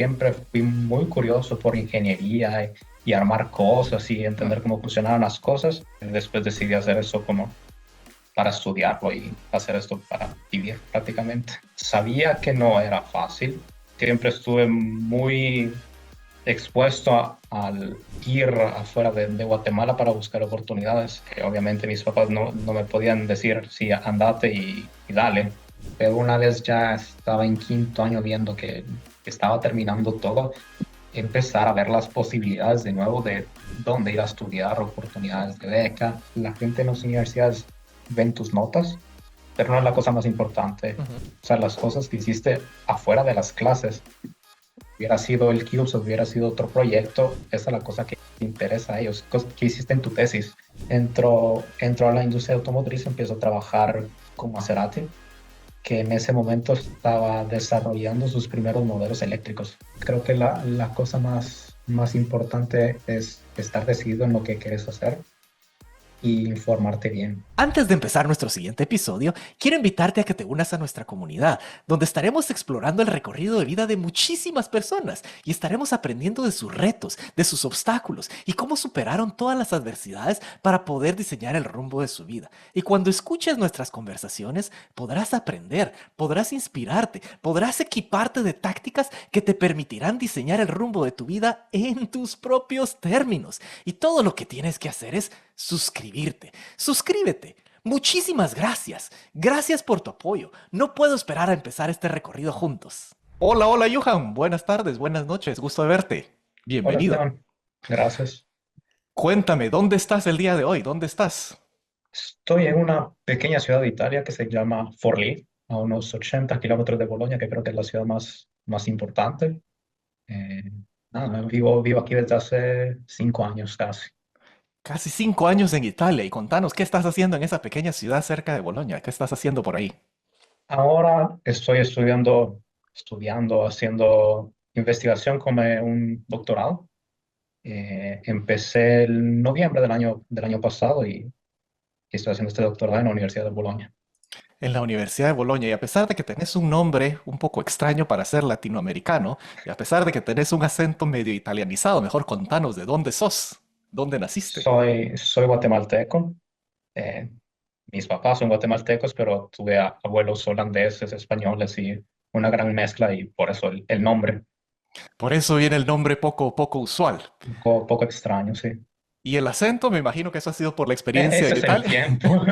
siempre fui muy curioso por ingeniería y armar cosas y entender cómo funcionaban las cosas. Después decidí hacer eso como para estudiarlo y hacer esto para vivir prácticamente. Sabía que no era fácil. Siempre estuve muy expuesto al ir afuera de Guatemala para buscar oportunidades. Obviamente mis papás no me podían decir, sí, andate y dale. Pero una vez ya estaba en quinto año viendo que estaba terminando todo, empezar a ver las posibilidades de nuevo de dónde ir a estudiar, oportunidades de beca. La gente en las universidades ven tus notas, pero no es la cosa más importante. Ujú. O sea, las cosas que hiciste afuera de las clases, hubiera sido el CUBES o hubiera sido otro proyecto, esa es la cosa que interesa a ellos. ¿Qué hiciste en tu tesis? Entro a la industria automotriz, empiezo a trabajar como Maserati, que en ese momento estaba desarrollando sus primeros modelos eléctricos. Creo que la cosa más importante es estar decidido en lo que quieres hacer y informarte bien. Antes de empezar nuestro siguiente episodio, quiero invitarte a que te unas a nuestra comunidad, donde estaremos explorando el recorrido de vida de muchísimas personas y estaremos aprendiendo de sus retos, de sus obstáculos y cómo superaron todas las adversidades para poder diseñar el rumbo de su vida. Y cuando escuches nuestras conversaciones, podrás aprender, podrás inspirarte, podrás equiparte de tácticas que te permitirán diseñar el rumbo de tu vida en tus propios términos. Y todo lo que tienes que hacer es suscribirte. Suscríbete. Muchísimas gracias. Gracias por tu apoyo. No puedo esperar a empezar este recorrido juntos. Hola, hola, Johan. Buenas tardes, buenas noches. Gusto de verte. Hola, Bienvenido. Esteban. Gracias. Cuéntame, ¿dónde estás el día de hoy? ¿Dónde estás? Estoy en una pequeña ciudad de Italia que se llama Forlì, a unos 80 kilómetros de Bolonia, que creo que es la ciudad más importante. Eh, nada, vivo aquí desde hace 5 años casi. Casi 5 años en Italia y contanos, ¿qué estás haciendo en esa pequeña ciudad cerca de Bolonia? ¿Qué estás haciendo por ahí? Ahora estoy estudiando, haciendo investigación como un doctorado. Empecé el noviembre del año pasado y estoy haciendo este doctorado en la Universidad de Bolonia. En la Universidad de Bolonia, y a pesar de que tenés un nombre un poco extraño para ser latinoamericano, y a pesar de que tenés un acento medio italianizado, mejor contanos de dónde sos, dónde naciste. Soy guatemalteco. eh, Mis papás son guatemaltecos, pero tuve abuelos holandeses, españoles y una gran mezcla y por eso el nombre, Por eso viene el nombre poco usual. poco extraño, sí. Y el acento, me imagino que eso ha sido por la experiencia Ese en es el Italia. tiempo.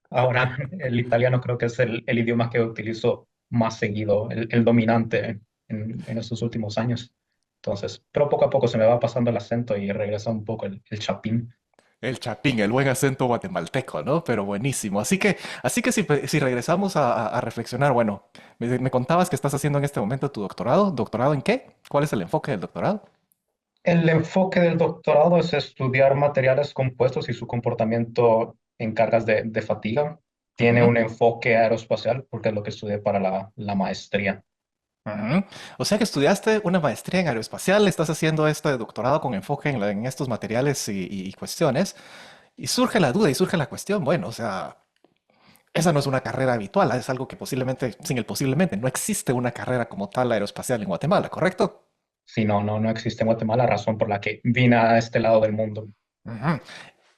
Ahora, el italiano creo que es el idioma que utilizo más seguido, el dominante en estos últimos años. Entonces, pero poco a poco se me va pasando el acento y regresa un poco el chapín. El chapín, el buen acento guatemalteco, ¿no? Pero buenísimo. Así que si regresamos a reflexionar, bueno, me contabas que estás haciendo en este momento tu doctorado. ¿Doctorado en qué? ¿Cuál es el enfoque del doctorado? El enfoque del doctorado es estudiar materiales compuestos y su comportamiento en cargas de fatiga. Tiene Ujú. un enfoque aeroespacial porque es lo que estudié para la maestría. Ujú. O sea que estudiaste una maestría en aeroespacial, estás haciendo este doctorado con enfoque en estos materiales y cuestiones, y surge la duda y surge la cuestión, bueno, o sea, esa no es una carrera habitual, es algo que posiblemente, sin el posiblemente, no existe una carrera como tal aeroespacial en Guatemala, ¿correcto? Si no existe en Guatemala, razón por la que vine a este lado del mundo. Ujú.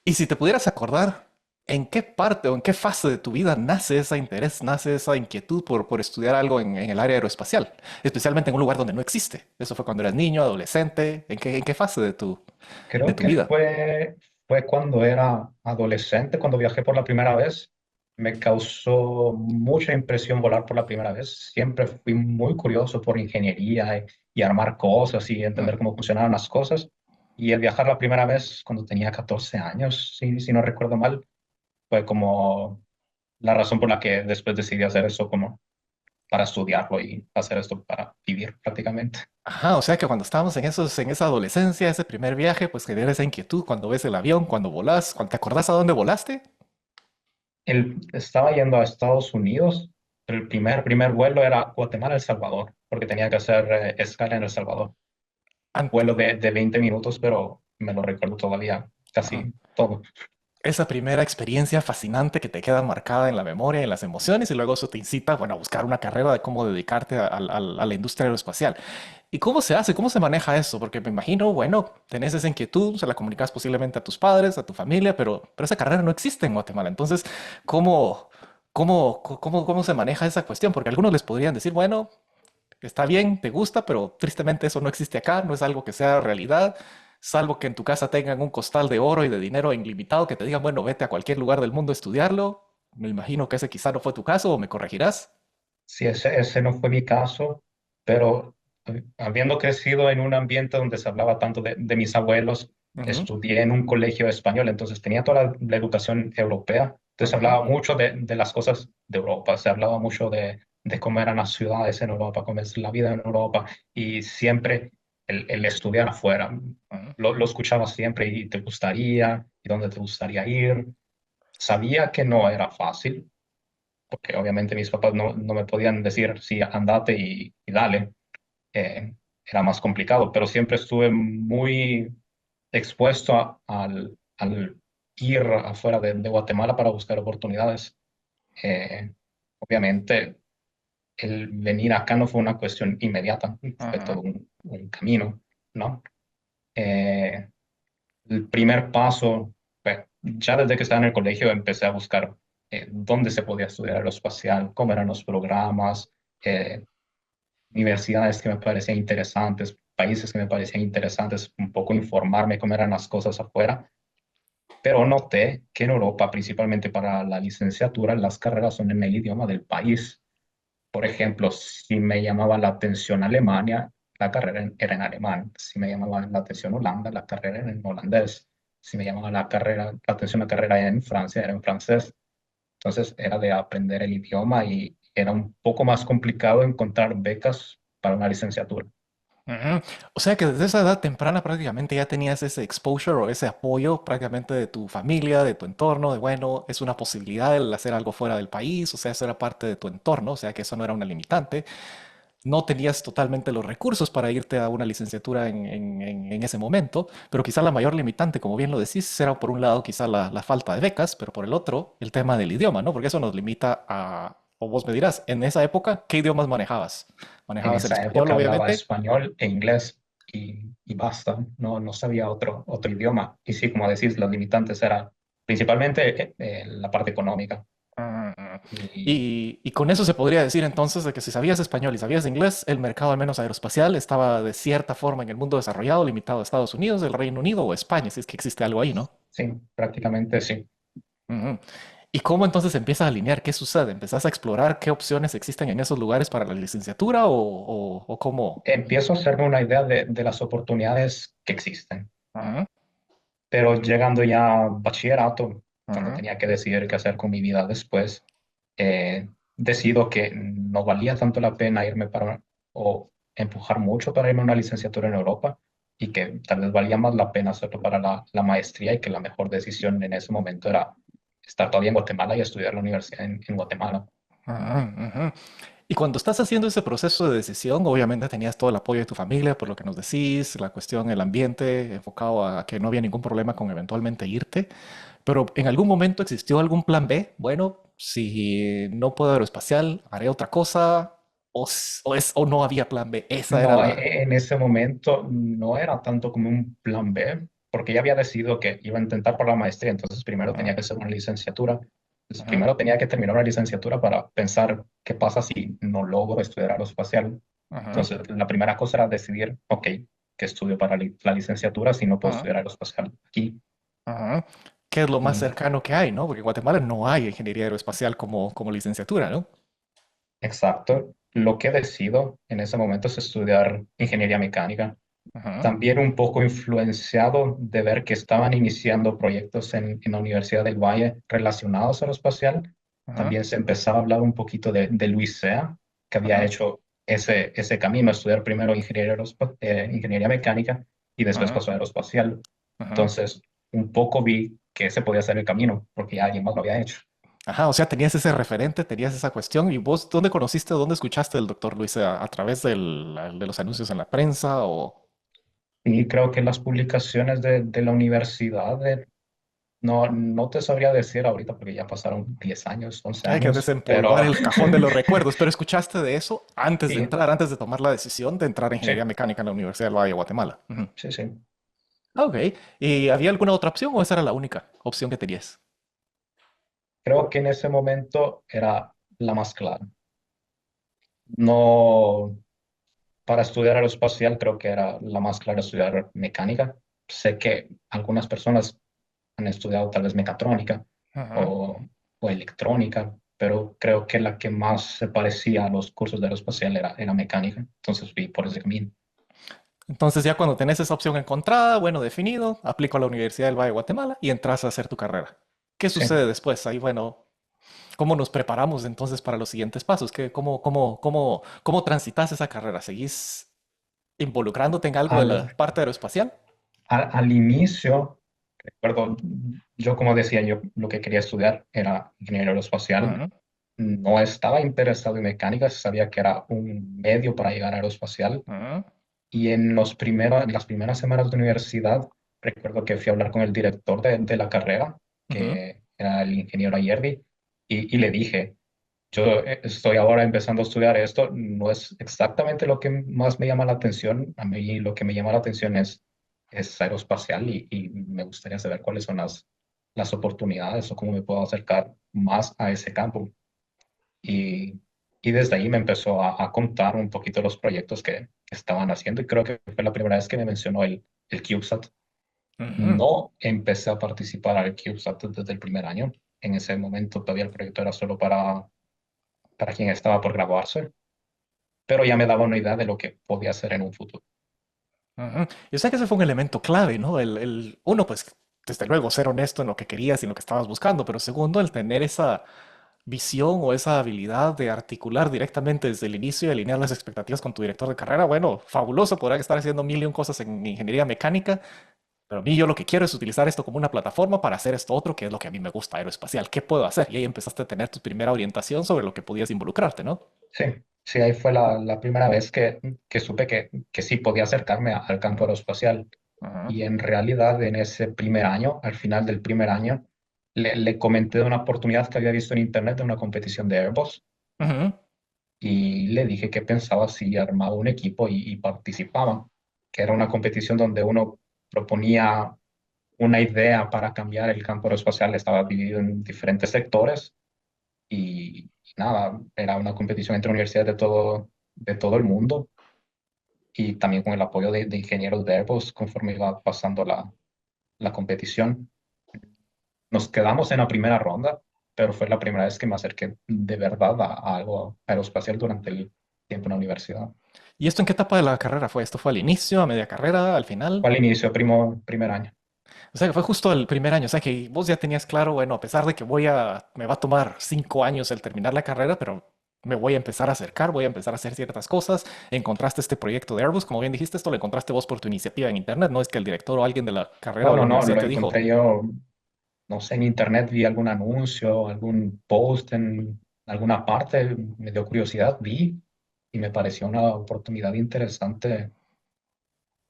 Y si te pudieras acordar, ¿en qué parte o en qué fase de tu vida nace ese interés, nace esa inquietud por estudiar algo en el área aeroespacial? Especialmente en un lugar donde no existe. ¿Eso fue cuando eras niño, adolescente? ¿En qué fase de Creo tu que vida? fue cuando era adolescente, cuando viajé por la primera vez. Me causó mucha impresión volar por la primera vez. Siempre fui muy curioso por ingeniería y armar cosas y Mm. entender cómo funcionaban las cosas. Y el viajar la primera vez cuando tenía 14 años, si no recuerdo mal, fue como la razón por la que después decidí hacer eso como para estudiarlo y hacer esto para vivir prácticamente. Ajá, o sea que cuando estábamos en esa adolescencia, ese primer viaje, pues genera esa inquietud cuando ves el avión, cuando volás, cuando te acordás a dónde volaste. Estaba yendo a Estados Unidos, pero el primer vuelo era Guatemala-El Salvador, porque tenía que hacer escala en El Salvador. Ant- Vuelo de 20 minutos, pero me lo recuerdo todavía Ajá. casi todo. esa primera experiencia fascinante que te queda marcada en la memoria, en las emociones, y luego eso te incita, bueno, a buscar una carrera de cómo dedicarte a la industria aeroespacial. ¿Y cómo se hace? ¿Cómo se maneja eso? Porque me imagino, bueno, tenés esa inquietud, se la comunicas posiblemente a tus padres, a tu familia, pero esa carrera no existe en Guatemala. Entonces, ¿cómo, cómo se maneja esa cuestión? Porque algunos les podrían decir, bueno, está bien, te gusta, pero tristemente eso no existe acá, no es algo que sea realidad, salvo que en tu casa tengan un costal de oro y de dinero ilimitado que te digan, bueno, vete a cualquier lugar del mundo a estudiarlo. Me imagino que ese quizá no fue tu caso, o me corregirás. Sí, ese no fue mi caso, pero habiendo crecido en un ambiente donde se hablaba tanto de mis abuelos, Ujú, estudié en un colegio español, entonces tenía toda la educación europea, entonces se ujú, hablaba mucho de las cosas de Europa, se hablaba mucho de cómo eran las ciudades en Europa, cómo es la vida en Europa, y siempre el estudiar afuera, ujú, lo escuchaba siempre y te gustaría, y dónde te gustaría ir. Sabía que no era fácil porque obviamente mis papás no me podían decir, sí, andate y dale. Era más complicado, pero siempre estuve muy expuesto al ir afuera de Guatemala para buscar oportunidades. Eh, Obviamente, el venir acá no fue una cuestión inmediata, fue ujú, todo un camino, ¿no? Eh, el primer paso, fue, ya desde que estaba en el colegio empecé a buscar dónde se podía estudiar aeroespacial, cómo eran los programas, eh, universidades que me parecían interesantes, países que me parecían interesantes, un poco informarme cómo eran las cosas afuera. Pero noté que en Europa, principalmente para la licenciatura, las carreras son en el idioma del país. Por ejemplo, si me llamaba la atención Alemania, la carrera era en alemán. Si me llamaba la atención Holanda, la carrera era en holandés. Si me llamaba la atención la carrera en Francia, era en francés. Entonces era de aprender el idioma y era un poco más complicado encontrar becas para una licenciatura. ujú. O sea que desde esa edad temprana prácticamente ya tenías ese exposure o ese apoyo prácticamente de tu familia, de tu entorno, de bueno, es una posibilidad el hacer algo fuera del país, o sea, eso era parte de tu entorno, o sea que eso no era una limitante. No tenías totalmente los recursos para irte a una licenciatura en ese momento, pero quizá la mayor limitante, como bien lo decís, era por un lado quizá la falta de becas, pero por el otro el tema del idioma, ¿no? Porque eso nos limita a, o vos me dirás, en esa época, ¿qué idiomas manejabas? En ¿Manejabas el esa español, época hablaba obviamente? español e inglés y basta, no sabía otro idioma. Y sí, como decís, los limitantes eran principalmente la parte económica. Mm. Y Y con eso se podría decir entonces de que si sabías español y sabías inglés, el mercado al menos aeroespacial estaba de cierta forma en el mundo desarrollado, limitado a Estados Unidos, el Reino Unido o España, si es que existe algo ahí, ¿no? sí, prácticamente sí. Ujú. ¿Y cómo entonces empiezas a alinear? ¿Qué sucede? ¿Empezás a explorar qué opciones existen en esos lugares para la licenciatura o cómo? Empiezo a hacerme una idea de las oportunidades que existen. Ujú, Pero llegando ya a bachillerato, cuando ujú, tenía que decidir qué hacer con mi vida después, decido que no valía tanto la pena irme para o empujar mucho para irme a una licenciatura en Europa y que tal vez valía más la pena hacerlo para la maestría y que la mejor decisión en ese momento era estar todavía en Guatemala y estudiar la universidad en Guatemala. ujú, ujú. Y cuando estás haciendo ese proceso de decisión, obviamente tenías todo el apoyo de tu familia, por lo que nos decís, la cuestión, el ambiente, enfocado a que no había ningún problema con eventualmente irte. Pero en algún momento existió algún plan B. Bueno, si no puedo aeroespacial, haré otra cosa. O no había plan B. Esa era No, la. en ese momento no era tanto como un plan B, porque ya había decidido que iba a intentar por la maestría, entonces primero Ujú, tenía que hacer una licenciatura. Entonces, ujú, primero tenía que terminar una licenciatura para pensar qué pasa si no logro estudiar aeroespacial. ujú, Entonces, la primera cosa era decidir, ok, ¿qué estudio para la licenciatura si no puedo ujú, estudiar aeroespacial aquí? ujú. ¿Qué es lo más Y cercano que hay, no? Porque en Guatemala no hay ingeniería aeroespacial como licenciatura, ¿no? exacto, lo que decido en ese momento es estudiar ingeniería mecánica. Ujú, También un poco influenciado de ver que estaban iniciando proyectos en la Universidad del Valle relacionados a lo espacial. ujú, También se empezaba a hablar un poquito de Luis Sea, que había ujú, hecho ese camino, estudiar primero ingeniería mecánica y después ujú, pasó a aeroespacial. ujú. Entonces, un poco vi que ese podía ser el camino, porque ya alguien más lo había hecho. Ajá, o sea, tenías ese referente, tenías esa cuestión. ¿Y vos dónde conociste, dónde escuchaste del doctor Luis? ¿A través de los anuncios en la prensa o...? Y creo que las publicaciones de la universidad No, no te sabría decir ahorita porque ya pasaron 10 años, 11 Hay que años, pero desempolvar el cajón de los recuerdos, pero escuchaste de eso antes de sí, entrar, antes de tomar la decisión de entrar en sí, ingeniería mecánica en la Universidad del Valle de Guatemala. Ujú. sí, sí. Ah, ok. ¿Y había alguna otra opción o esa era la única opción que tenías? Creo que en ese momento era la más clara. No, para estudiar aeroespacial creo que era la más clara estudiar mecánica. Sé que algunas personas han estudiado tal vez mecatrónica Ujú. o, o electrónica, pero creo que la que más se parecía a los cursos de aeroespacial era mecánica. Entonces fui por ese camino. Entonces ya cuando tenés esa opción encontrada, bueno, definido, aplico a la Universidad del Valle de Guatemala y entras a hacer tu carrera. ¿Qué Sí. sucede después? Ahí, bueno, ¿cómo nos preparamos entonces para los siguientes pasos? ¿Cómo transitas esa carrera? ¿Seguís involucrándote en algo de la Al, parte aeroespacial? al inicio, recuerdo, yo como decía, yo lo que quería estudiar era ingeniería aeroespacial. Ujú, No estaba interesado en mecánica, sabía que era un medio para llegar a aeroespacial. ujú, Y en las primeras semanas de universidad, recuerdo que fui a hablar con el director de la carrera, ujú, que era el ingeniero Ayerdi, y le dije, yo estoy ahora empezando a estudiar esto, no es exactamente lo que más me llama la atención, a mí lo que me llama la atención es aeroespacial y me gustaría saber cuáles son las oportunidades o cómo me puedo acercar más a ese campo. Y, y desde ahí me empezó a contar un poquito los proyectos que estaban haciendo y creo que fue la primera vez que me mencionó el CubeSat. ujú. No empecé a participar al CubeSat desde el primer año. En ese momento todavía el proyecto era solo para quien estaba por graduarse, pero ya me daba una idea de lo que podía hacer en un futuro. Ujú. Yo sé que ese fue un elemento clave, ¿no? Uno, pues, desde luego, ser honesto en lo que querías y en lo que estabas buscando, pero segundo, el tener esa visión o esa habilidad de articular directamente desde el inicio y alinear las expectativas con tu director de carrera. Bueno, fabuloso, podrán estar haciendo mil y un cosas en ingeniería mecánica, pero a mí yo lo que quiero es utilizar esto como una plataforma para hacer esto otro, que es lo que a mí me gusta, aeroespacial. ¿Qué puedo hacer? Y ahí empezaste a tener tu primera orientación sobre lo que podías involucrarte, ¿no? Sí, sí, ahí fue la primera vez que supe que sí podía acercarme al campo aeroespacial. Ujú, Y en realidad en ese primer año, al final del primer año, le comenté de una oportunidad que había visto en internet de una competición de Airbus ujú, y le dije que pensaba si armaba un equipo y participaba, que era una competición donde uno proponía una idea para cambiar el campo aeroespacial, estaba dividido en diferentes sectores y nada, era una competición entre universidades de todo el mundo y también con el apoyo de ingenieros de Airbus conforme iba pasando la competición. Nos quedamos en la primera ronda, pero fue la primera vez que me acerqué de verdad a algo aeroespacial durante el tiempo en la universidad. ¿y esto en qué etapa de la carrera fue? ¿Esto fue al inicio, a media carrera, al final? Fue al inicio, primer año. O sea, que fue justo el primer año. O sea, que vos ya tenías claro, bueno, a pesar de que me va a tomar 5 años el terminar la carrera, pero me voy a empezar a acercar, voy a empezar a hacer ciertas cosas. Encontraste este proyecto de Airbus, como bien dijiste, esto lo encontraste vos por tu iniciativa en internet. No es que el director o alguien de la carrera No, o la no, no, universidad lo te encontré dijo, yo, no sé, en internet vi algún anuncio, algún post en alguna parte, me dio curiosidad, vi y me pareció una oportunidad interesante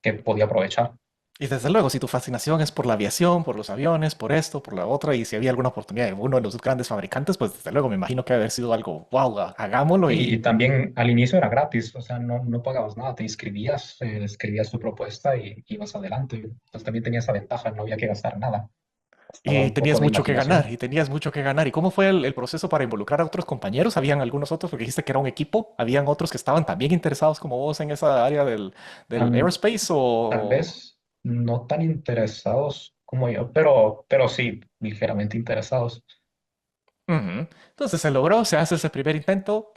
que podía aprovechar. y desde luego, si tu fascinación es por la aviación, por los aviones, por esto, por la otra, y si había alguna oportunidad de uno de los grandes fabricantes, pues desde luego me imagino que debe haber sido algo, wow, hagámoslo Y y también al inicio era gratis, o sea, no pagabas nada, te inscribías, escribías tu propuesta y ibas adelante. Entonces también tenía esa ventaja, no había que gastar nada, estaba Y un poco tenías de mucho que ganar, imaginación. y tenías mucho que ganar. ¿Y cómo fue el proceso para involucrar a otros compañeros? ¿Habían algunos otros? Porque dijiste que era un equipo. ¿Habían otros que estaban también interesados como vos en esa área del Am, aerospace? Tal O... vez no tan interesados como yo, pero sí, ligeramente interesados. Ujú. Entonces se logró, se hace ese primer intento.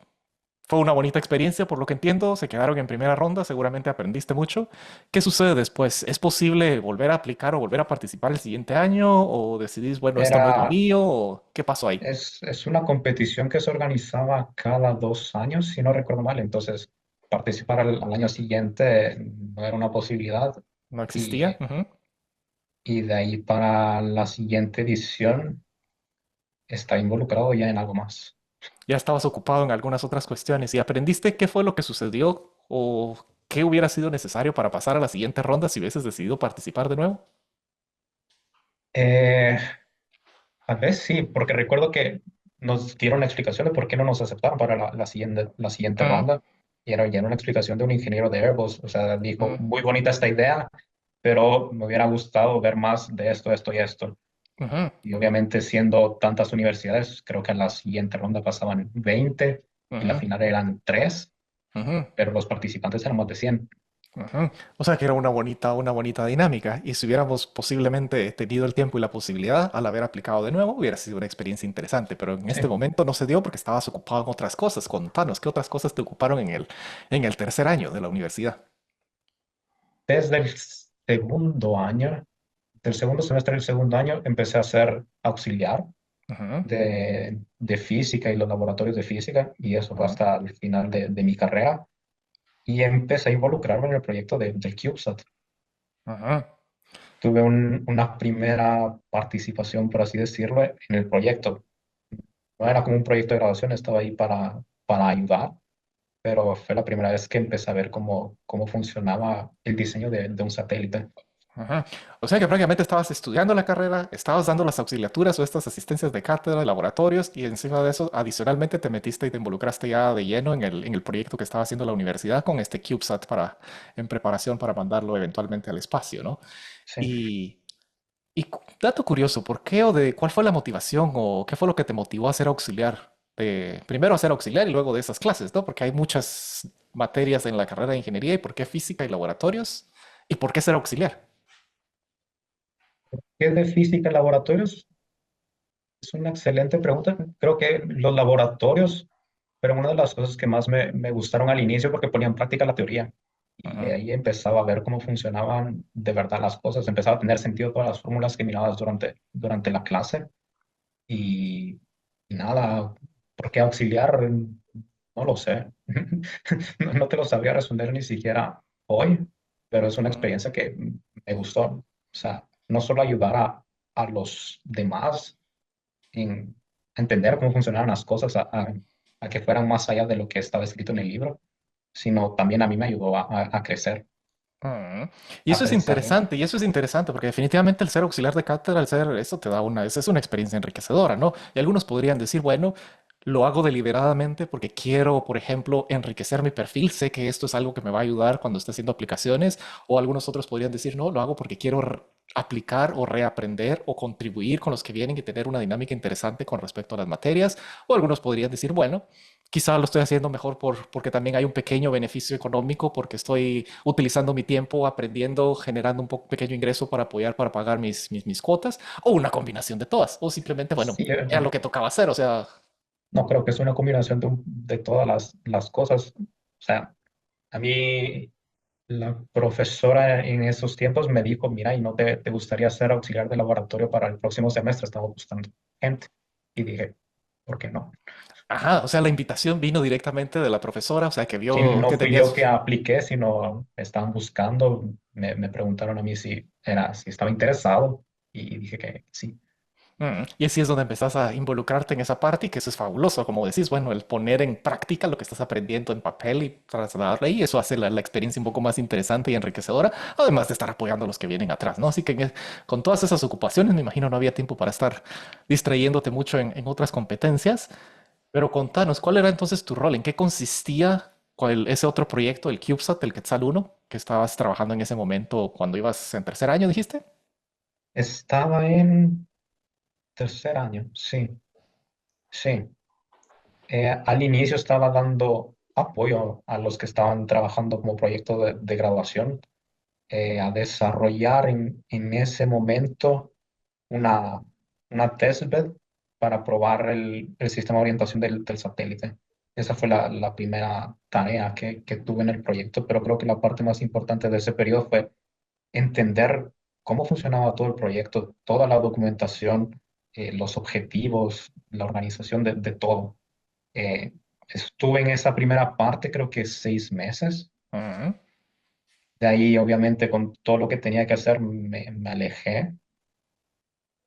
Fue una bonita experiencia, por lo que entiendo. Se quedaron en primera ronda, seguramente aprendiste mucho. ¿Qué sucede después? ¿Es posible volver a aplicar o volver a participar el siguiente año? ¿O decidís, bueno, esto no es lo Era, mío? ¿O qué pasó ahí? es una competición que se organizaba cada 2 años, si no recuerdo mal, entonces participar al año siguiente no era una posibilidad. ¿No Y existía? Ujú. y de ahí para la siguiente edición está involucrado ya en algo más. Ya estabas ocupado en algunas otras cuestiones y aprendiste qué fue lo que sucedió o qué hubiera sido necesario para pasar a la siguiente ronda si hubieses decidido participar de nuevo. Eh, Tal vez sí, porque recuerdo que nos dieron la explicación de por qué no nos aceptaron para la siguiente Mm, ronda. Y era ya una explicación de un ingeniero de Airbus. O sea, dijo, mm, muy bonita esta idea, pero me hubiera gustado ver más de esto, esto y esto. ujú, Y obviamente siendo tantas universidades, creo que en la siguiente ronda pasaban 20 y la ujú, final eran 3, ujú, pero los participantes eran más de 100. ujú. O sea que era una bonita dinámica. Y si hubiéramos posiblemente tenido el tiempo y la posibilidad al haber aplicado de nuevo, hubiera sido una experiencia interesante. Pero en este Sí. momento no se dio porque estabas ocupado en otras cosas. Contanos, ¿qué otras cosas te ocuparon en el tercer año de la universidad? Desde el segundo año, del segundo semestre del segundo año, empecé a ser auxiliar Ujú, de física y los laboratorios de física, y eso fue ujú, hasta el final de mi carrera. Y empecé a involucrarme en el proyecto del CubeSat. ujú, Tuve una primera participación, por así decirlo, en el proyecto. No era como un proyecto de graduación, estaba ahí para ayudar, pero fue la primera vez que empecé a ver cómo funcionaba el diseño de un satélite. ujú. O sea que prácticamente estabas estudiando la carrera, estabas dando las auxiliaturas o estas asistencias de cátedra, de laboratorios, y encima de eso, adicionalmente te metiste y te involucraste ya de lleno en el proyecto que estaba haciendo la universidad con este CubeSat en preparación para mandarlo eventualmente al espacio, ¿no? Sí. Y, dato curioso, ¿por qué o de cuál fue la motivación o qué fue lo que te motivó a ser auxiliar? Primero a ser auxiliar y luego de esas clases, ¿no? Porque hay muchas materias en la carrera de ingeniería y por qué física y laboratorios y por qué ser auxiliar. ¿Qué es de física en laboratorios? Es una excelente pregunta. Creo que los laboratorios fueron una de las cosas que más me gustaron al inicio porque ponían en práctica la teoría. Y Ujú, ahí empezaba a ver cómo funcionaban de verdad las cosas. Empezaba a tener sentido todas las fórmulas que mirabas durante la clase. Y, y nada, ¿por qué auxiliar? No lo sé. No te lo sabría responder ni siquiera hoy, pero es una ujú. experiencia que me gustó. O sea, no solo ayudar a los demás en entender cómo funcionaban las cosas, a que fueran más allá de lo que estaba escrito en el libro, sino también a mí me ayudó a crecer, Ujú. a pensar. Y eso es interesante, porque definitivamente el ser auxiliar de cátedra, el ser, eso te da es una experiencia enriquecedora, ¿no? Y algunos podrían decir, bueno, lo hago deliberadamente porque quiero, por ejemplo, enriquecer mi perfil, sé que esto es algo que me va a ayudar cuando esté haciendo aplicaciones, o algunos otros podrían decir, no, lo hago porque quiero aplicar o reaprender o contribuir con los que vienen y tener una dinámica interesante con respecto a las materias, o algunos podrían decir, bueno, quizá lo estoy haciendo mejor porque también hay un pequeño beneficio económico, porque estoy utilizando mi tiempo aprendiendo, generando un pequeño ingreso para apoyar, para pagar mis cuotas, o una combinación de todas, o simplemente, bueno, Sí, era lo que tocaba hacer, o sea, no creo que es una combinación de todas las cosas. O sea, a mí la profesora en esos tiempos me dijo, mira, ¿y no te gustaría ser auxiliar de laboratorio para el próximo semestre? Estamos buscando gente. Y dije, ¿por qué no? ajá, o sea, la invitación vino directamente de la profesora, o sea, que Si vio no que fui yo que tenías. apliqué, sino me estaban buscando, me preguntaron a mí si estaba interesado y dije que sí. Y así es donde empezás a involucrarte en esa parte y que eso es fabuloso, como decís, bueno, el poner en práctica lo que estás aprendiendo en papel y trasladarlo ahí, eso hace la experiencia un poco más interesante y enriquecedora, además de estar apoyando a los que vienen atrás, ¿no? Así que con todas esas ocupaciones, me imagino no había tiempo para estar distrayéndote mucho en otras competencias, pero contanos, ¿cuál era entonces tu rol? ¿En qué consistía ese otro proyecto, el CubeSat, el Quetzal 1, que estabas trabajando en ese momento cuando ibas en tercer año, dijiste? Estaba en tercer año, sí, sí. Al inicio estaba dando apoyo a los que estaban trabajando como proyecto de graduación, a desarrollar en ese momento una, una testbed para probar el sistema de orientación del satélite. Esa fue la primera tarea que tuve en el proyecto, pero creo que la parte más importante de ese periodo fue entender cómo funcionaba todo el proyecto, toda la documentación, los objetivos, la organización de todo. Eh, Estuve en esa primera parte, creo que 6 meses. Ujú, De ahí, obviamente, con todo lo que tenía que hacer, me alejé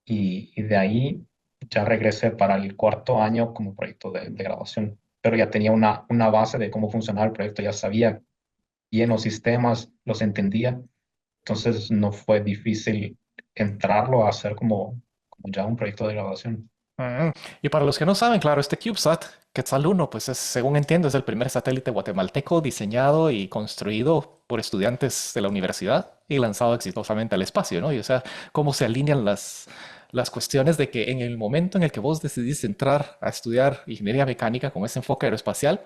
y de ahí ya regresé para el cuarto año como proyecto de graduación. Pero ya tenía una base de cómo funcionaba el proyecto, ya sabía bien los sistemas, los entendía. Entonces no fue difícil entrarlo a hacer como ya un proyecto de graduación. Mm. Y para los que no saben, claro, este CubeSat, Quetzal 1, pues es, según entiendo, es el primer satélite guatemalteco diseñado y construido por estudiantes de la universidad y lanzado exitosamente al espacio, ¿no? Y o sea, cómo se alinean las cuestiones de que en el momento en el que vos decidís entrar a estudiar ingeniería mecánica con ese enfoque aeroespacial,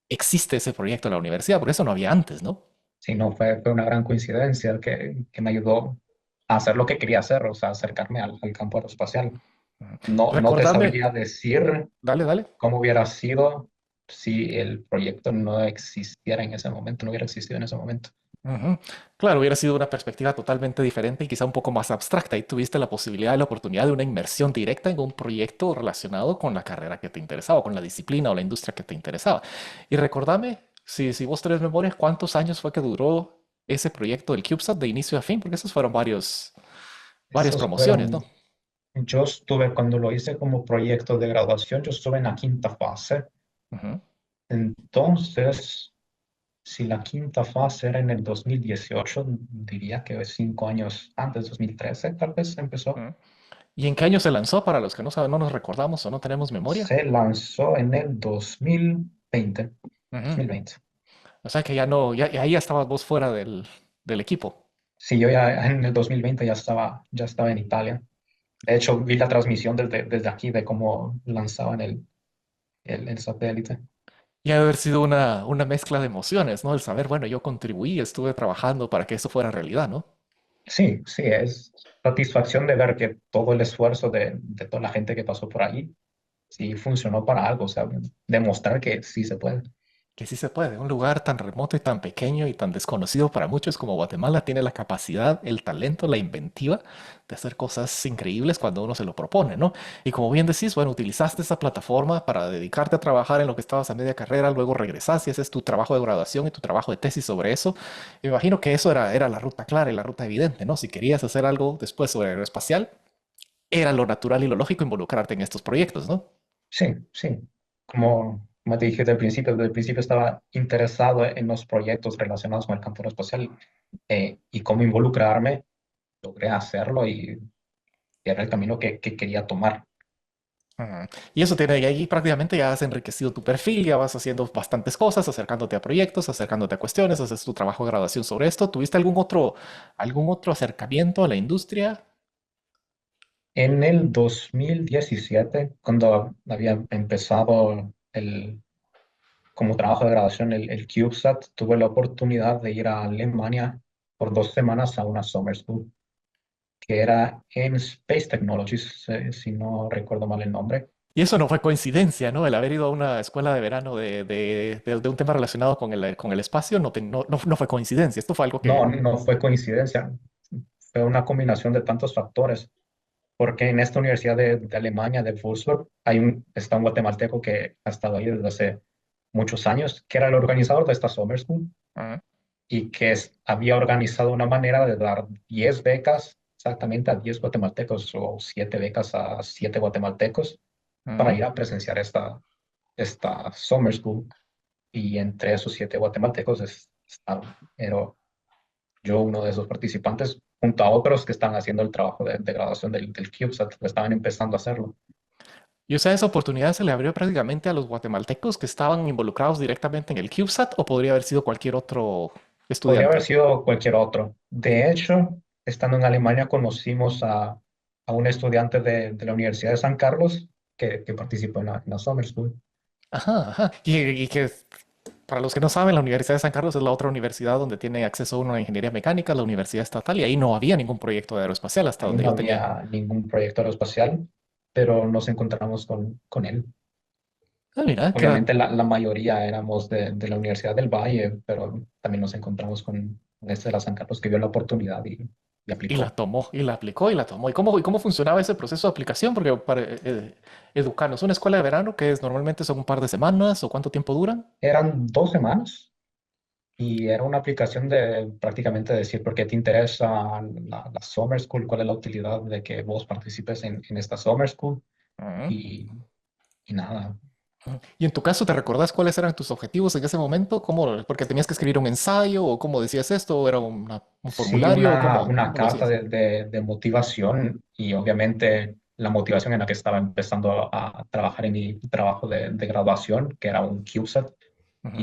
existe ese proyecto en la universidad, por eso no había antes, ¿no? Sí, no, fue una gran coincidencia que me ayudó a hacer lo que quería hacer, o sea, acercarme al campo aeroespacial. Ujú. No te Recordame, sabría decir dale, dale. cómo hubiera sido si el proyecto no existiera en ese momento, no hubiera existido en ese momento. Ujú. Claro, hubiera sido una perspectiva totalmente diferente y quizá un poco más abstracta y tuviste la posibilidad y la oportunidad de una inmersión directa en un proyecto relacionado con la carrera que te interesaba, con la disciplina o la industria que te interesaba. Y recordame, si vos tenés memoria, ¿cuántos años fue que duró ese proyecto del CubeSat de inicio a fin? Porque esos fueron varias Esos promociones, fueron, ¿no? yo estuve, cuando lo hice como proyecto de graduación, yo estuve en la quinta fase. Ujú, Entonces, si la quinta fase era en el 2018, diría que 5 años antes, 2013, tal vez empezó. ujú. ¿Y en qué año se lanzó? Para los que no saben, no nos recordamos o no tenemos memoria. Se lanzó en el 2020. Ujú. 2020. O sea que ya no, ya, ahí ya estabas vos fuera del equipo. Sí, yo ya en el 2020 ya estaba en Italia. De hecho, vi la transmisión desde aquí de cómo lanzaban el satélite. Y ha de haber sido una mezcla de emociones, ¿no? El saber, bueno, yo contribuí, estuve trabajando para que eso fuera realidad, ¿no? Sí, sí, es satisfacción de ver que todo el esfuerzo de toda la gente que pasó por ahí, sí funcionó para algo, o sea, demostrar que sí se puede. Que sí se puede. Un lugar tan remoto y tan pequeño y tan desconocido para muchos como Guatemala tiene la capacidad, el talento, la inventiva de hacer cosas increíbles cuando uno se lo propone, ¿no? Y como bien decís, bueno, utilizaste esa plataforma para dedicarte a trabajar en lo que estabas a media carrera, luego regresas y haces tu trabajo de graduación y tu trabajo de tesis sobre eso. Me imagino que eso era la ruta clara y la ruta evidente, ¿no? Si querías hacer algo después sobre aeroespacial, era lo natural y lo lógico involucrarte en estos proyectos, ¿no? Sí, sí. Como te dije desde el principio estaba interesado en los proyectos relacionados con el campo aeroespacial y cómo involucrarme, logré hacerlo y era el camino que quería tomar. Ujú. Y eso tiene, y ahí prácticamente ya has enriquecido tu perfil, ya vas haciendo bastantes cosas, acercándote a proyectos, acercándote a cuestiones, haces tu trabajo de graduación sobre esto. ¿Tuviste algún otro acercamiento a la industria? En el 2017, cuando había empezado como trabajo de graduación el CubeSat, tuve la oportunidad de ir a Alemania por 2 semanas a una summer school, que era en Space Technologies, si no recuerdo mal el nombre. Y eso no fue coincidencia, ¿no? El haber ido a una escuela de verano de un tema relacionado con el espacio no fue coincidencia. Esto fue algo No, que... no fue coincidencia, fue una combinación de tantos factores, porque en esta universidad de Alemania, de Würzburg, está un guatemalteco que ha estado ahí desde hace muchos años, que era el organizador de esta summer school Ujú, y que había organizado una manera de dar 10 becas exactamente a 10 guatemaltecos o 7 becas a 7 guatemaltecos para ujú. ir a presenciar esta summer school. Y entre esos 7 guatemaltecos era yo uno de esos participantes, junto a otros que estaban haciendo el trabajo de graduación del CubeSat, que estaban empezando a hacerlo. Y o sea, esa oportunidad se le abrió prácticamente a los guatemaltecos que estaban involucrados directamente en el CubeSat o podría haber sido cualquier otro Podría haber estudiante. sido cualquier otro. De hecho, estando en Alemania, conocimos a un estudiante de la Universidad de San Carlos que participó en la Summer School. Ajá, ajá. Y que para los que no saben, la Universidad de San Carlos es la otra universidad donde tiene acceso uno a ingeniería mecánica, la universidad estatal, y ahí no había ningún proyecto de aeroespacial hasta Ahí donde no yo tenía. había ningún proyecto aeroespacial, pero nos encontramos con él. Ah, mira, Obviamente la mayoría éramos de la Universidad del Valle, pero también nos encontramos con este de la San Carlos que vio la oportunidad y y la aplicó. tomó, y la aplicó, y la tomó. ¿Y cómo funcionaba ese proceso de aplicación? Porque para Educanos, una escuela de verano que normalmente son un par de semanas o cuánto tiempo duran. Eran 2 semanas y era una aplicación de prácticamente decir por qué te interesa la Summer School, cuál es la utilidad de que vos participes en esta Summer School Ujú. y, y nada. Y en tu caso, ¿te recordás cuáles eran tus objetivos en ese momento? Porque tenías que escribir un ensayo o cómo decías esto, o era un Sí, formulario o una, cómo, una cómo lo carta hacías. de motivación y obviamente la motivación en la que estaba empezando a trabajar en mi trabajo de graduación, que era un CubeSat, Ujú.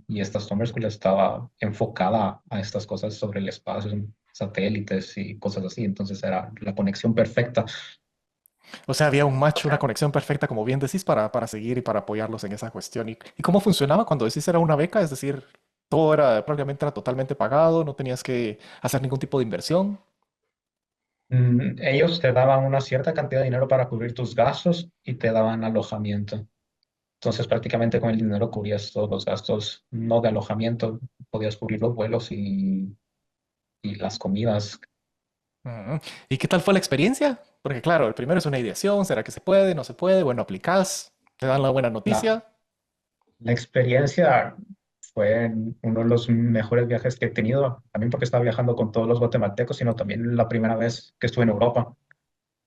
y esta Summer School estaba enfocada a estas cosas sobre el espacio, satélites y cosas así. Entonces era la conexión perfecta. O sea, había un match, una conexión perfecta, como bien decís, para seguir y para apoyarlos en esa cuestión. ¿Y cómo funcionaba cuando decís era una beca? Es decir, todo era prácticamente era totalmente pagado, no tenías que hacer ningún tipo de inversión. Ellos te daban una cierta cantidad de dinero para cubrir tus gastos y te daban alojamiento. Entonces, prácticamente con el dinero cubrías todos los gastos, no de alojamiento, podías cubrir los vuelos y las comidas. Ujú. ¿Y qué tal fue la experiencia? Porque claro, el primero es una ideación, ¿será que se puede? ¿No se puede? Bueno, aplicás, te dan la buena La, noticia. la experiencia fue uno de los mejores viajes que he tenido, también porque estaba viajando con todos los guatemaltecos, sino también la primera vez que estuve en Europa.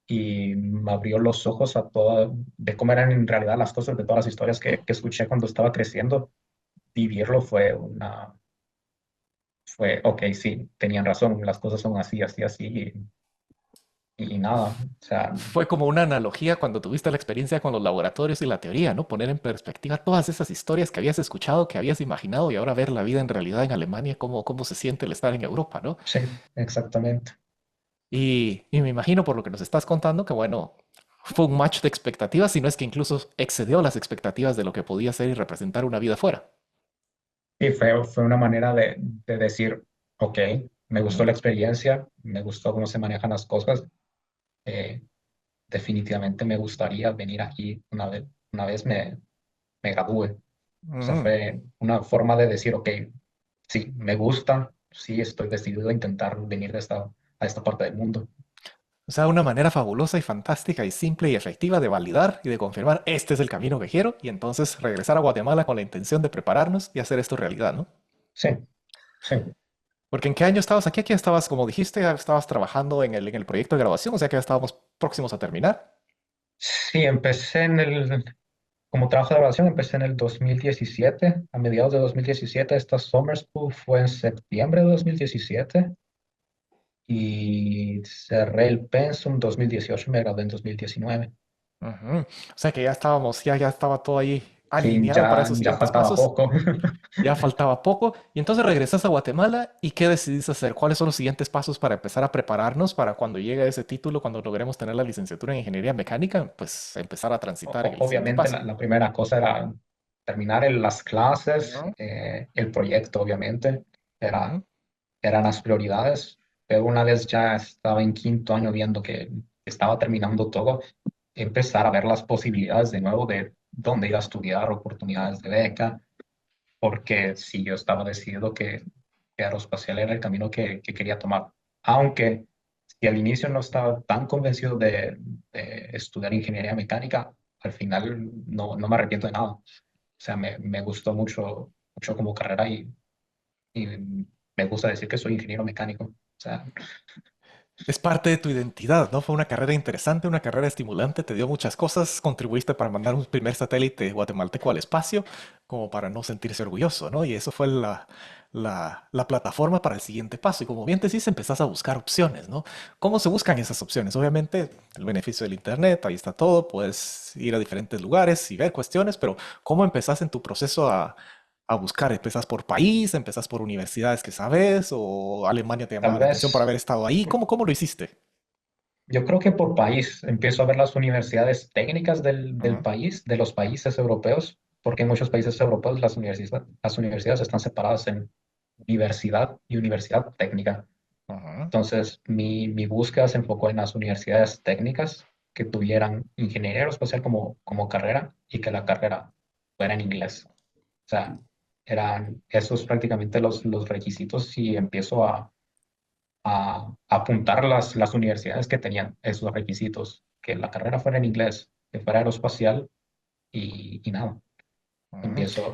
Y me abrió los ojos a toda, de cómo eran en realidad las cosas, de todas las historias que escuché cuando estaba creciendo. Vivirlo ok, sí, tenían razón, las cosas son así, así, así, y nada, o sea, Fue como una analogía cuando tuviste la experiencia con los laboratorios y la teoría, ¿no? Poner en perspectiva todas esas historias que habías escuchado, que habías imaginado y ahora ver la vida en realidad en Alemania, cómo se siente el estar en Europa, ¿no? sí, exactamente. Y me imagino por lo que nos estás contando que, bueno, fue un match de expectativas, si no es que incluso excedió las expectativas de lo que podía ser y representar una vida fuera. Y fue una manera de decir, ok, me gustó Ujú. la experiencia, me gustó cómo se manejan las cosas, eh, definitivamente me gustaría venir aquí una vez me gradúe. O sea, Ujú. fue una forma de decir, ok, sí, me gusta, sí, estoy decidido a intentar venir a esta parte del mundo. O sea, una manera fabulosa y fantástica y simple y efectiva de validar y de confirmar este es el camino que quiero y entonces regresar a Guatemala con la intención de prepararnos y hacer esto realidad, ¿no? Sí, sí. Porque ¿en qué año estabas aquí? Aquí estabas, como dijiste, ya estabas trabajando en el proyecto de grabación, o sea que ya estábamos próximos a terminar. Sí, como trabajo de grabación, empecé en el 2017, a mediados de 2017. Esta Summer School fue en septiembre de 2017 y cerré el Pensum 2018, me gradué en 2019. Ujú. O sea que ya estábamos, ya estaba todo ahí Sí, alineado para esos ya siguientes faltaba pasos. poco. Ya faltaba poco. Y entonces regresas a Guatemala y ¿qué decidís hacer? ¿Cuáles son los siguientes pasos para empezar a prepararnos para cuando llegue ese título, cuando logremos tener la licenciatura en ingeniería mecánica, pues empezar a transitar en el siguiente Obviamente paso? la primera cosa era terminar las clases, Ujú. el proyecto obviamente, Ujú. eran las prioridades, pero una vez ya estaba en quinto año viendo que estaba terminando todo, empezar a ver las posibilidades de nuevo de dónde ir a estudiar, oportunidades de beca, porque sí, yo estaba decidido que aeroespacial era el camino que quería tomar. Aunque si al inicio no estaba tan convencido de estudiar ingeniería mecánica, al final no me arrepiento de nada. O sea, me gustó mucho, mucho como carrera y me gusta decir que soy ingeniero mecánico. O sea, Es parte de tu identidad, ¿no? Fue una carrera interesante, una carrera estimulante, te dio muchas cosas, contribuiste para mandar un primer satélite guatemalteco al espacio, como para no sentirse orgulloso, ¿no? Y eso fue la plataforma para el siguiente paso. Y como bien te decís, empezás a buscar opciones, ¿no? ¿Cómo se buscan esas opciones? Obviamente, el beneficio del Internet, ahí está todo, puedes ir a diferentes lugares y ver cuestiones, pero ¿cómo empezás en tu proceso a buscar? ¿Empezás por país? ¿Empezás por universidades que sabes? ¿O Alemania te tal llamaba la atención por vez haber estado ahí? ¿Cómo lo hiciste? yo creo que por país empiezo a ver las universidades técnicas del Ujú. país, de los países europeos, porque en muchos países europeos las universidades están separadas en universidad y universidad técnica. Ujú. Entonces, mi búsqueda se enfocó en las universidades técnicas que tuvieran ingeniería aeroespacial como carrera y que la carrera fuera en inglés. O sea, eran esos prácticamente los requisitos y empiezo a apuntar las universidades que tenían esos requisitos, que la carrera fuera en inglés, que fuera aeroespacial y nada, Ujú.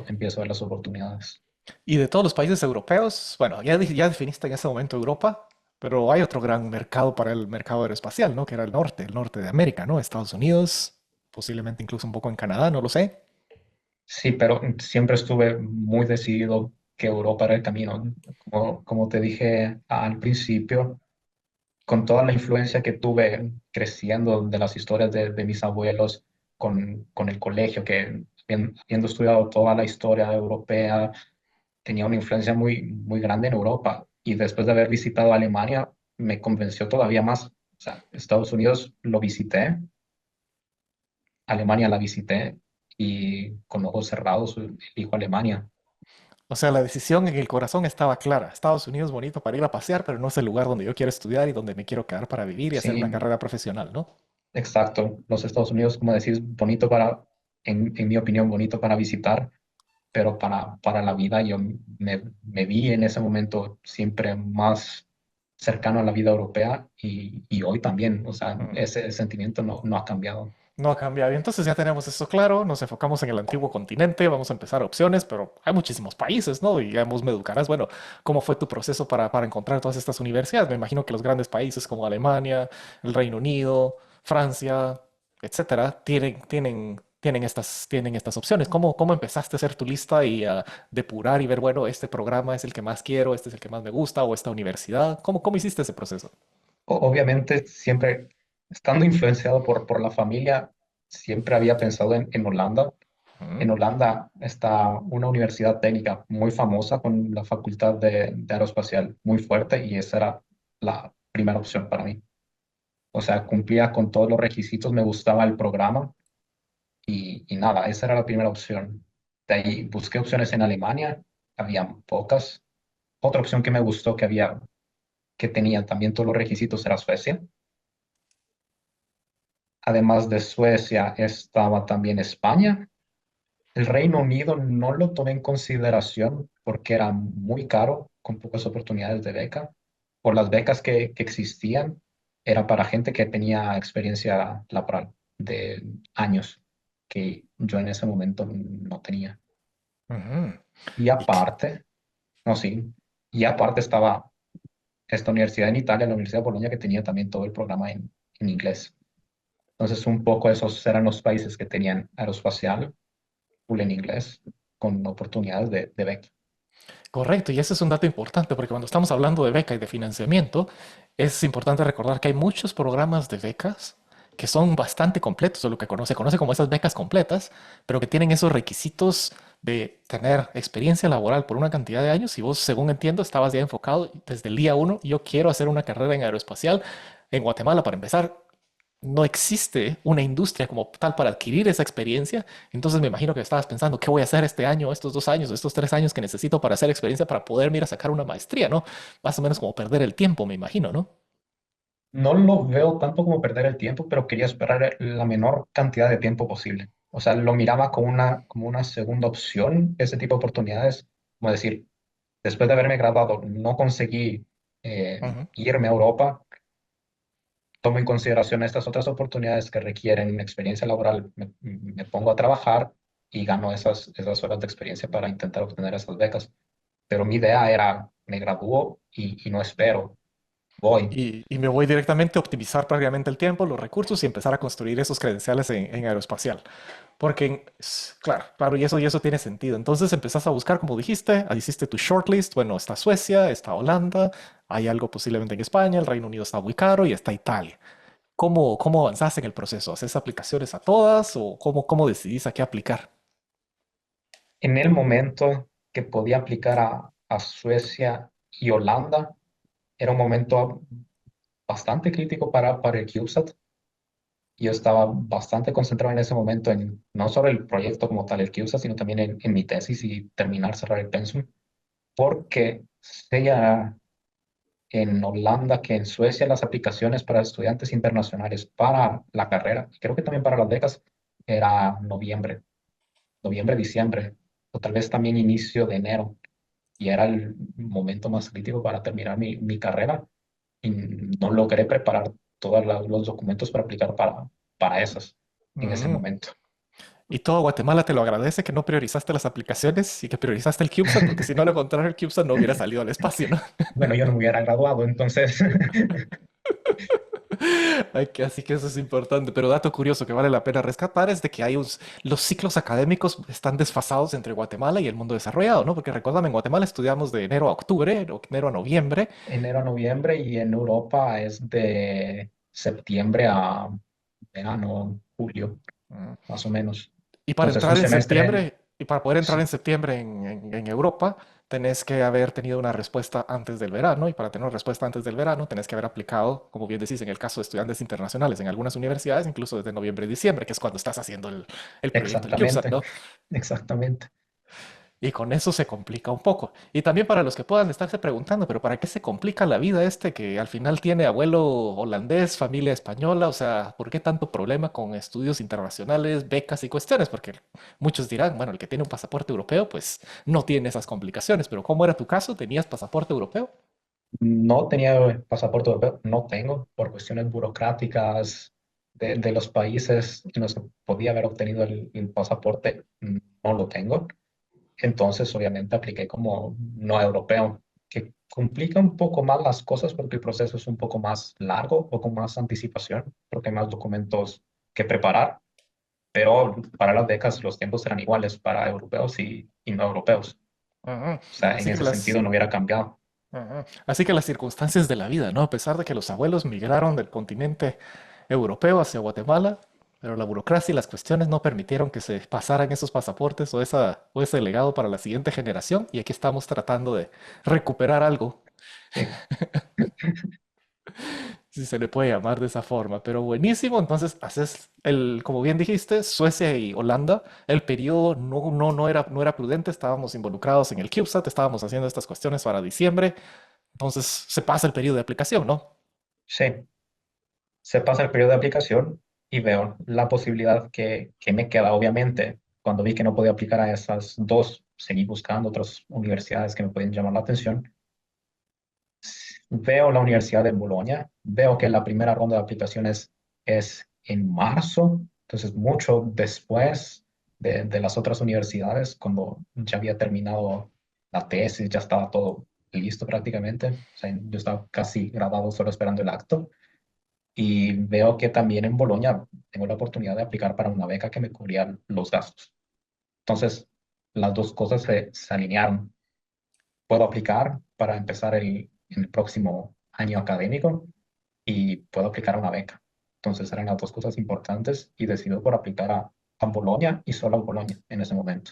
empiezo a ver las oportunidades. Y de todos los países europeos, bueno, ya definiste en ese momento Europa, pero hay otro gran mercado para el mercado aeroespacial, ¿no? Que era el norte de América, ¿no? Estados Unidos, posiblemente incluso un poco en Canadá, no lo sé. Sí, pero siempre estuve muy decidido que Europa era el camino. Como te dije al principio, con toda la influencia que tuve creciendo de las historias de mis abuelos, con el colegio, que habiendo estudiado toda la historia europea, tenía una influencia muy grande en Europa. Y después de haber visitado Alemania, me convenció todavía más. O sea, Estados Unidos lo visité, Alemania la visité y con ojos cerrados elijo Alemania. O sea, la decisión en el corazón estaba clara. Estados Unidos bonito para ir a pasear, pero no es el lugar donde yo quiero estudiar y donde me quiero quedar para vivir y hacer una Sí, carrera profesional, ¿no? exacto. Los Estados Unidos, como decís, bonito en mi opinión, bonito para visitar, pero para la vida yo me vi en ese momento siempre más cercano a la vida europea y hoy también, o sea, Mm. ese sentimiento no ha cambiado. No ha cambiado. Y entonces ya tenemos eso claro, nos enfocamos en el antiguo continente, vamos a empezar opciones, pero hay muchísimos países, ¿no? Y ya vos me educarás, bueno, ¿cómo fue tu proceso para encontrar todas estas universidades? Me imagino que los grandes países como Alemania, el Reino Unido, Francia, etcétera, tienen estas opciones. ¿Cómo empezaste a hacer tu lista y a depurar y ver, bueno, este programa es el que más quiero, este es el que más me gusta, o esta universidad? ¿Cómo hiciste ese proceso? Obviamente, siempre estando influenciado por la familia, siempre había pensado en Holanda. Mm, En Holanda está una universidad técnica muy famosa con la facultad de aeroespacial muy fuerte y esa era la primera opción para mí. O sea, cumplía con todos los requisitos, me gustaba el programa y nada, esa era la primera opción. De ahí busqué opciones en Alemania, había pocas. Otra opción que me gustó que tenía también todos los requisitos era Suecia. Además de Suecia estaba también España. El Reino Unido no lo tomé en consideración porque era muy caro, con pocas oportunidades de beca. Por las becas que existían, era para gente que tenía experiencia laboral de años, que yo en ese momento no tenía. ujú. Y ¿Y qué? aparte, no, sí, y aparte estaba esta universidad en Italia, la Universidad de Bolonia, que tenía también todo el programa en inglés. Entonces, un poco esos eran los países que tenían aeroespacial, full en inglés, con oportunidades de beca. Correcto, y ese es un dato importante porque cuando estamos hablando de beca y de financiamiento, es importante recordar que hay muchos programas de becas que son bastante completos, o lo que se conoce como esas becas completas, pero que tienen esos requisitos de tener experiencia laboral por una cantidad de años. Y vos, según entiendo, estabas ya enfocado desde el día uno. Yo quiero hacer una carrera en aeroespacial en Guatemala para empezar. No existe una industria como tal para adquirir esa experiencia. Entonces me imagino que estabas pensando, ¿qué voy a hacer este año, estos 2 años, estos 3 años que necesito para hacer experiencia para poder ir a sacar una maestría, ¿no? Más o menos como perder el tiempo, me imagino, ¿no? No lo veo tanto como perder el tiempo, pero quería esperar la menor cantidad de tiempo posible. O sea, lo miraba como una segunda opción, ese tipo de oportunidades, como decir, después de haberme graduado, no conseguí Ujú. irme a Europa, tomo en consideración estas otras oportunidades que requieren experiencia laboral, me pongo a trabajar y gano esas horas de experiencia para intentar obtener esas becas. Pero mi idea era, me gradúo y no espero, voy. Y me voy directamente a optimizar prácticamente el tiempo, los recursos y empezar a construir esos credenciales en aeroespacial. Porque, claro, claro, y eso tiene sentido. Entonces empezás a buscar, como dijiste, hiciste tu shortlist. Bueno, está Suecia, está Holanda, hay algo posiblemente en España, el Reino Unido está muy caro y está Italia. ¿Cómo avanzaste en el proceso? ¿Haces aplicaciones a todas o cómo decidís a qué aplicar? En el momento que podía aplicar a Suecia y Holanda, era un momento bastante crítico para el CubeSat. Yo estaba bastante concentrado en ese momento en no solo el proyecto como tal, el CubeSat, sino también en mi tesis y terminar, cerrar el pensum, porque sé ya en Holanda que en Suecia las aplicaciones para estudiantes internacionales para la carrera, y creo que también para las becas, era noviembre, diciembre, o tal vez también inicio de enero. Y era el momento más crítico para terminar mi carrera y no logré preparar todos los documentos para aplicar para esas en ese Mm. momento. Y todo Guatemala te lo agradece que no priorizaste las aplicaciones y que priorizaste el CubeSat, porque si no, lo contrario, el CubeSat no hubiera salido al espacio, ¿no? Bueno, yo no me hubiera graduado, entonces Así que eso es importante, pero dato curioso que vale la pena rescatar es de que los ciclos académicos están desfasados entre Guatemala y el mundo desarrollado, ¿no? Porque recuérdame, en Guatemala estudiamos de enero a octubre, o enero a noviembre. Enero a noviembre y en Europa es de septiembre a verano, julio, Mm. más o menos. Y para Entonces, entrar un en semestre, septiembre, y para poder entrar en sí, septiembre en Europa, tenés que haber tenido una respuesta antes del verano, y para tener una respuesta antes del verano, tenés que haber aplicado, como bien decís, en el caso de estudiantes internacionales, en algunas universidades, incluso desde noviembre y diciembre, que es cuando estás haciendo el proyecto, el CubeSat, exactamente, ¿no? exactamente. Y con eso se complica un poco. Y también para los que puedan estarse preguntando, pero ¿para qué se complica la vida este que al final tiene abuelo holandés, familia española? O sea, ¿por qué tanto problema con estudios internacionales, becas y cuestiones? Porque muchos dirán, bueno, el que tiene un pasaporte europeo, pues no tiene esas complicaciones. Pero ¿cómo era tu caso? ¿Tenías pasaporte europeo? No tenía pasaporte europeo, no tengo, por cuestiones burocráticas de los países en los que podía haber obtenido el pasaporte, no lo tengo. Entonces, obviamente, apliqué como no europeo, que complica un poco más las cosas porque el proceso es un poco más largo, un poco más anticipación, porque hay más documentos que preparar, pero para las becas los tiempos eran iguales para europeos y no europeos. Ujú. O sea, en Así que ese sentido no hubiera cambiado. así que las circunstancias de la vida, ¿no? A pesar de que los abuelos migraron del continente europeo hacia Guatemala, pero la burocracia y las cuestiones no permitieron que se pasaran esos pasaportes o ese legado para la siguiente generación, y aquí estamos tratando de recuperar algo, Sí. si se le puede llamar de esa forma. Pero buenísimo, entonces haces como bien dijiste, Suecia y Holanda, el periodo no era prudente, estábamos involucrados en el CubeSat, estábamos haciendo estas cuestiones para diciembre, entonces se pasa el periodo de aplicación, ¿no? Sí, se pasa el periodo de aplicación y veo la posibilidad que me queda. Obviamente, cuando vi que no podía aplicar a esas dos, seguí buscando otras universidades que me pueden llamar la atención. Veo la Universidad de Bolonia, veo que la primera ronda de aplicaciones es en marzo, entonces mucho después de las otras universidades, cuando ya había terminado la tesis, ya estaba todo listo prácticamente. O sea, yo estaba casi graduado solo esperando el acto. Y veo que también en Bolonia tengo la oportunidad de aplicar para una beca que me cubría los gastos. Entonces, las dos cosas se alinearon. Puedo aplicar para empezar en el próximo año académico y puedo aplicar a una beca. Entonces, eran las dos cosas importantes y decido por aplicar a Bolonia y solo a Bolonia en ese momento.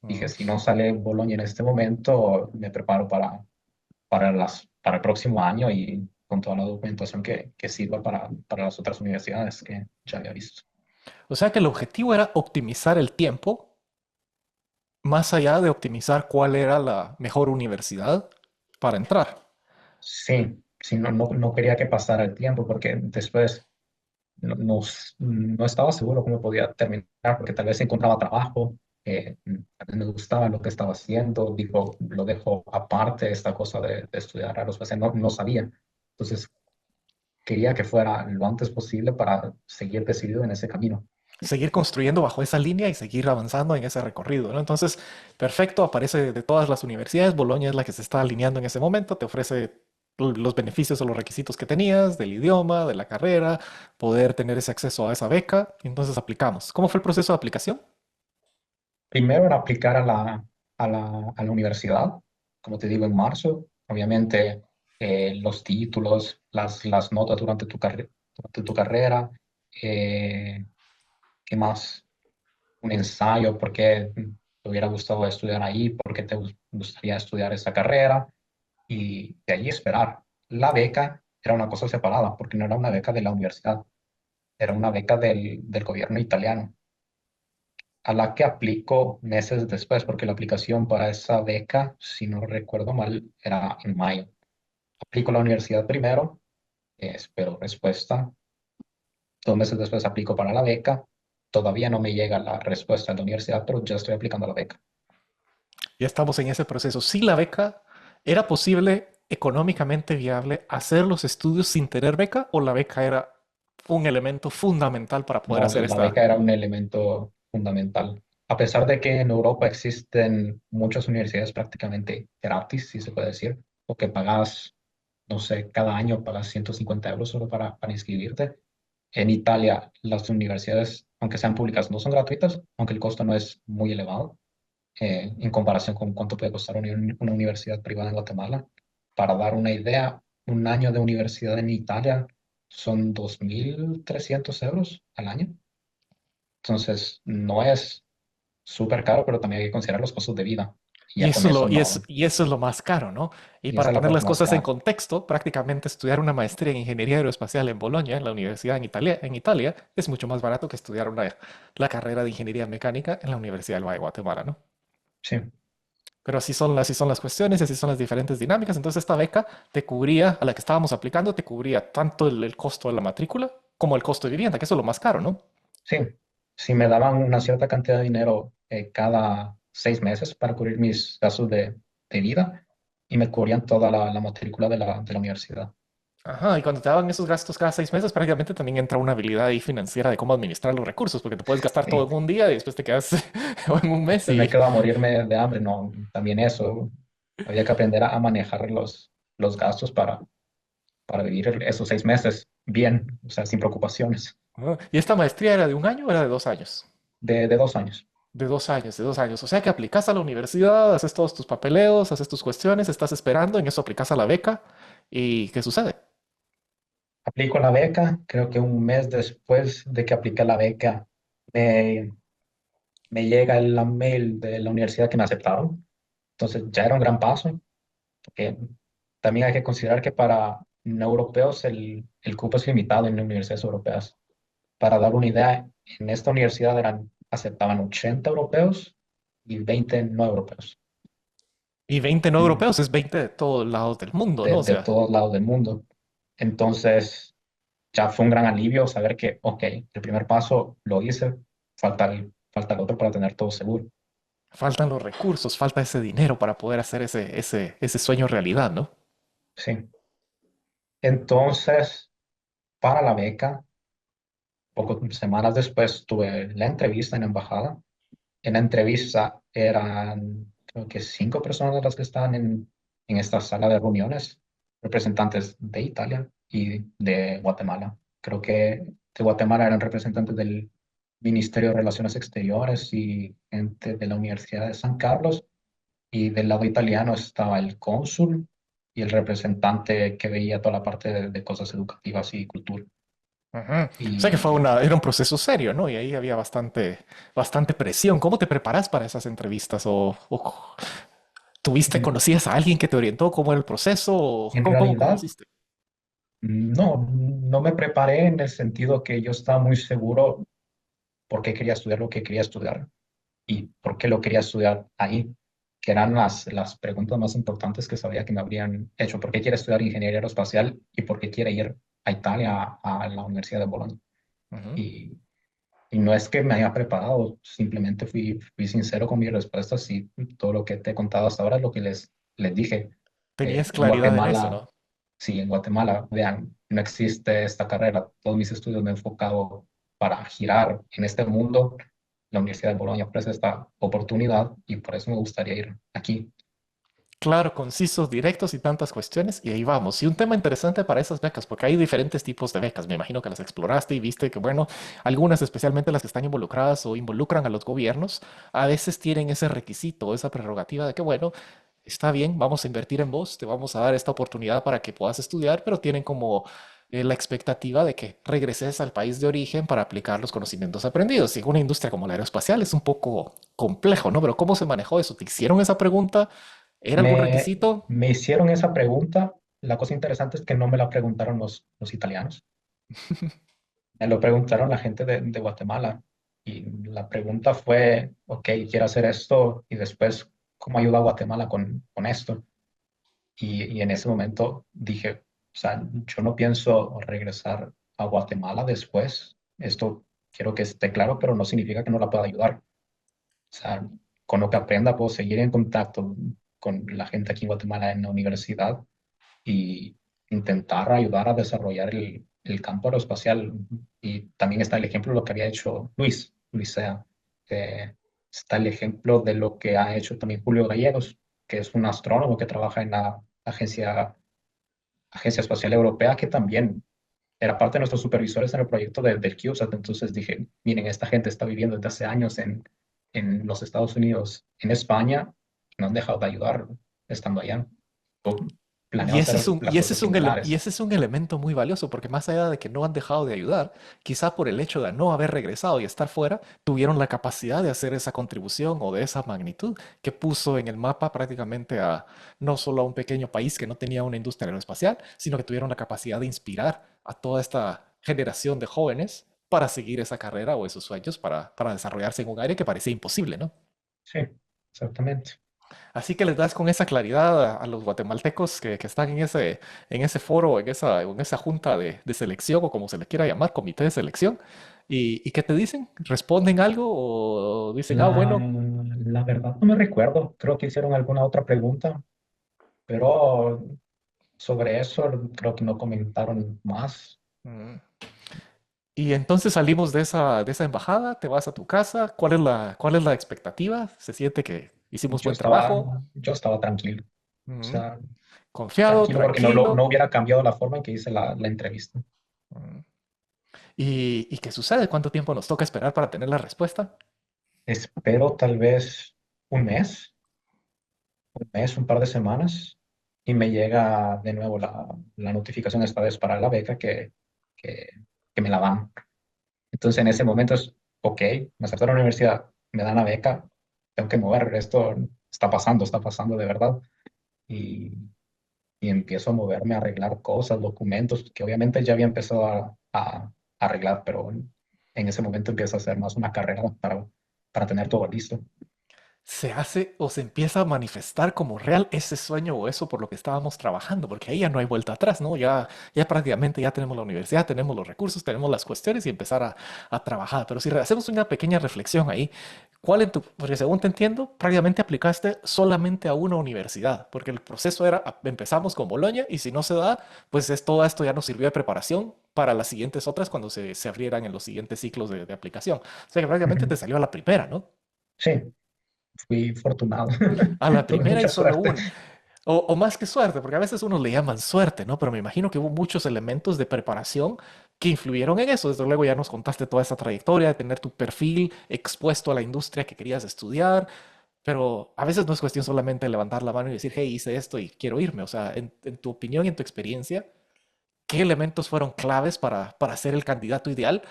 Dije, Mm. si no sale Bolonia en este momento, me preparo para el próximo año y con toda la documentación que sirva para las otras universidades que ya había visto. O sea que el objetivo era optimizar el tiempo, más allá de optimizar cuál era la mejor universidad para entrar. Sí, sí, no quería que pasara el tiempo porque después no estaba seguro cómo podía terminar porque tal vez encontraba trabajo, tal vez me gustaba lo que estaba haciendo, digo, lo dejo aparte esta cosa de estudiar aerospacial, no sabía. Entonces quería que fuera lo antes posible para seguir decidido en ese camino. Seguir construyendo bajo esa línea y seguir avanzando en ese recorrido, ¿no? Entonces, perfecto, aparece de todas las universidades, Bolonia es la que se está alineando en ese momento, te ofrece los beneficios o los requisitos que tenías del idioma, de la carrera, poder tener ese acceso a esa beca, y entonces aplicamos. ¿Cómo fue el proceso de aplicación? Primero era aplicar a la universidad, como te digo, en marzo. Obviamente, los títulos, las notas durante tu carrera, eh, ¿qué más? Un ensayo, por qué te hubiera gustado estudiar ahí, por qué te gustaría estudiar esa carrera y de ahí esperar. La beca era una cosa separada, porque no era una beca de la universidad, era una beca del gobierno italiano a la que aplico meses después, porque la aplicación para esa beca, si no recuerdo mal, era en mayo. Aplico a la universidad primero, espero respuesta. 2 meses después aplico para la beca. Todavía no me llega la respuesta de la universidad, pero ya estoy aplicando a la beca. Ya estamos en ese proceso. Si la beca, ¿era posible económicamente viable hacer los estudios sin tener beca o la beca era un elemento fundamental para poder No, hacer la esta? beca era un elemento fundamental. A pesar de que en Europa existen muchas universidades prácticamente gratis, si se puede decir, o que pagas no sé, cada año pagas 150 euros solo para inscribirte. En Italia, las universidades, aunque sean públicas, no son gratuitas, aunque el costo no es muy elevado en comparación con cuánto puede costar una universidad privada en Guatemala. Para dar una idea, un año de universidad en Italia son 2.300 euros al año. Entonces, no es súper caro, pero también hay que considerar los costos de vida. Y Y ya con eso, eso no, y eso es lo más caro, ¿no? Y y esa para es la poner parte las más cosas en cara. contexto, prácticamente estudiar una maestría en ingeniería aeroespacial en Bolonia, en la universidad en Italia, es mucho más barato que estudiar la carrera de ingeniería mecánica en la Universidad del Valle de Guatemala, ¿no? Sí, Pero así son las cuestiones, así son las diferentes dinámicas. Entonces esta beca te cubría, a la que estábamos aplicando, te cubría tanto el costo de la matrícula como el costo de vivienda, que eso es lo más caro, ¿no? sí. Si me daban una cierta cantidad de dinero cada 6 meses para cubrir mis gastos de vida y me cubrían toda la matrícula de la universidad. Ajá, y cuando te daban esos gastos cada 6 meses, prácticamente también entra una habilidad ahí financiera de cómo administrar los recursos, porque te puedes gastar todo Sí. en un día y después te quedas en un mes Después me y... quedo a morirme de hambre, no, también eso. Había que aprender a manejar los gastos para vivir esos 6 meses bien, o sea, sin preocupaciones, Ah, ¿y esta maestría era de un año o era de 2 años? de 2 años. De 2 años, de 2 años. O sea que aplicas a la universidad, haces todos tus papeleos, haces tus cuestiones, estás esperando, en eso aplicas a la beca y ¿qué sucede? Aplico la beca, creo que un mes después de que apliqué la beca, me, me llega el mail de la universidad que me aceptaron. Entonces ya era un gran paso, porque también hay que considerar que para no europeos el cupo es limitado en universidades europeas. Para dar una idea, en esta universidad aceptaban 80 europeos y 20 no europeos, Y 20 no y europeos es 20 de todos lados del mundo, ¿no? O de sea, todos lados del mundo. Entonces, ya fue un gran alivio saber que, ok, el primer paso lo hice, falta el otro para tener todo seguro. faltan los recursos, falta ese dinero para poder hacer ese sueño realidad, ¿no? Sí. Entonces, para la beca, pocas semanas después tuve la entrevista en la embajada. En la entrevista eran, creo que 5 personas las que estaban en esta sala de reuniones, representantes de Italia y de Guatemala. Creo que de Guatemala eran representantes del Ministerio de Relaciones Exteriores y gente de la Universidad de San Carlos. Y del lado italiano estaba el cónsul y el representante que veía toda la parte de cosas educativas y cultura. Ujú. O sea que Y era un proceso serio, ¿no? Y ahí había bastante presión. ¿Cómo te preparas para esas entrevistas? ¿O conocías a alguien que te orientó cómo era el proceso? ¿O en cómo realidad, hiciste? no, no me preparé en el sentido que yo estaba muy seguro por qué quería estudiar lo que quería estudiar y por qué lo quería estudiar ahí, que eran las preguntas más importantes que sabía que me habrían hecho. ¿Por qué quiere estudiar ingeniería aeroespacial y por qué quiere ir a Italia, a la Universidad de Bolonia? Ujú. Y, y no es que me haya preparado, simplemente fui sincero con mis respuestas y todo lo que te he contado hasta ahora es lo que les dije. Tenías En claridad en eso, Guatemala, ¿no? sí, en Guatemala, vean, no existe esta carrera. Todos mis estudios me he enfocado para girar en este mundo. La Universidad de Bolonia ofrece esta oportunidad y por eso me gustaría ir aquí. Claro, concisos, directos y tantas cuestiones, y ahí vamos. Y un tema interesante para esas becas, porque hay diferentes tipos de becas. Me imagino que las exploraste y viste que, bueno, algunas, especialmente las que están involucradas o involucran a los gobiernos, a veces tienen ese requisito, esa prerrogativa de que, bueno, está bien, vamos a invertir en vos, te vamos a dar esta oportunidad para que puedas estudiar, pero tienen como la expectativa de que regreses al país de origen para aplicar los conocimientos aprendidos. Y en una industria como la aeroespacial es un poco complejo, ¿no? Pero ¿cómo se manejó eso? ¿Te hicieron esa pregunta? ¿Era algún Me, requisito? me hicieron esa pregunta. La cosa interesante es que no me la preguntaron los italianos. Me lo preguntaron la gente de Guatemala. Y la pregunta fue, ok, quiero hacer esto y después, ¿cómo ayuda a Guatemala con esto? Y en ese momento dije, o sea, yo no pienso regresar a Guatemala después. Esto quiero que esté claro, pero no significa que no la pueda ayudar. O sea, con lo que aprenda puedo seguir en contacto con la gente aquí en Guatemala en la universidad y intentar ayudar a desarrollar el campo aeroespacial. Y también está el ejemplo de lo que había hecho Luis Sea. Está el ejemplo de lo que ha hecho también Julio Gallegos, que es un astrónomo que trabaja en la Agencia Agencia Espacial Europea, que también era parte de nuestros supervisores en el proyecto del CubeSat. Entonces dije, miren, esta gente está viviendo desde hace años en los Estados Unidos, en España, no han dejado de ayudar estando allá. Yo planeo Y ese es hacer un, las cosas y similares. ese es un elemento muy valioso, porque más allá de que no han dejado de ayudar, quizá por el hecho de no haber regresado y estar fuera, tuvieron la capacidad de hacer esa contribución o de esa magnitud que puso en el mapa prácticamente a no solo a un pequeño país que no tenía una industria aeroespacial, sino que tuvieron la capacidad de inspirar a toda esta generación de jóvenes para seguir esa carrera o esos sueños para desarrollarse en un área que parecía imposible, ¿no? Sí, exactamente. Así que les das con esa claridad a los guatemaltecos que están en ese foro, en esa junta de selección o como se le quiera llamar, comité de selección. Y qué te dicen? ¿Responden algo o dicen, ah, La, bueno? la verdad no me recuerdo. Creo que hicieron alguna otra pregunta, pero sobre eso creo que no comentaron más. mm. Y entonces salimos de esa embajada, te vas a tu casa, cuál es la expectativa? ¿Se siente que hicimos buen trabajo? Yo estaba tranquilo. O Mm. sea, Confiado, tranquilo porque no tranquilo. hubiera cambiado la forma en que hice la entrevista. Mm. Y qué sucede? ¿Cuánto tiempo nos toca esperar para tener la respuesta? Espero tal vez un par de semanas, y me llega de nuevo la notificación esta vez para la beca que, que me la dan. Entonces en ese momento es, ok, me aceptaron a la universidad, me dan la beca, tengo que mover, esto está pasando de verdad. Y, y empiezo a moverme, a arreglar cosas, documentos, que obviamente ya había empezado a arreglar, pero en ese momento empieza a ser más una carrera para tener todo listo. Se hace o se empieza a manifestar como real ese sueño o eso por lo que estábamos trabajando, porque ahí ya no hay vuelta atrás, ¿no? Ya prácticamente ya tenemos la universidad, tenemos los recursos, tenemos las cuestiones y empezar a trabajar. Pero si hacemos una pequeña reflexión ahí, porque según te entiendo, prácticamente aplicaste solamente a una universidad, porque el proceso era, empezamos con Bolonia y si no se da, pues todo esto ya nos sirvió de preparación para las siguientes otras cuando se abrieran en los siguientes ciclos de aplicación. O sea que prácticamente Ujú. te salió a la primera, ¿no? Sí, fui afortunado. A la Tuve primera y mucha solo suerte. una. O más que suerte, porque a veces unos le llaman suerte, ¿no? Pero me imagino que hubo muchos elementos de preparación que influyeron en eso. Desde luego ya nos contaste toda esa trayectoria de tener tu perfil expuesto a la industria que querías estudiar, pero a veces no es cuestión solamente de levantar la mano y decir, hey, hice esto y quiero irme. O sea, en tu opinión y en tu experiencia, ¿qué elementos fueron claves para ser el candidato ideal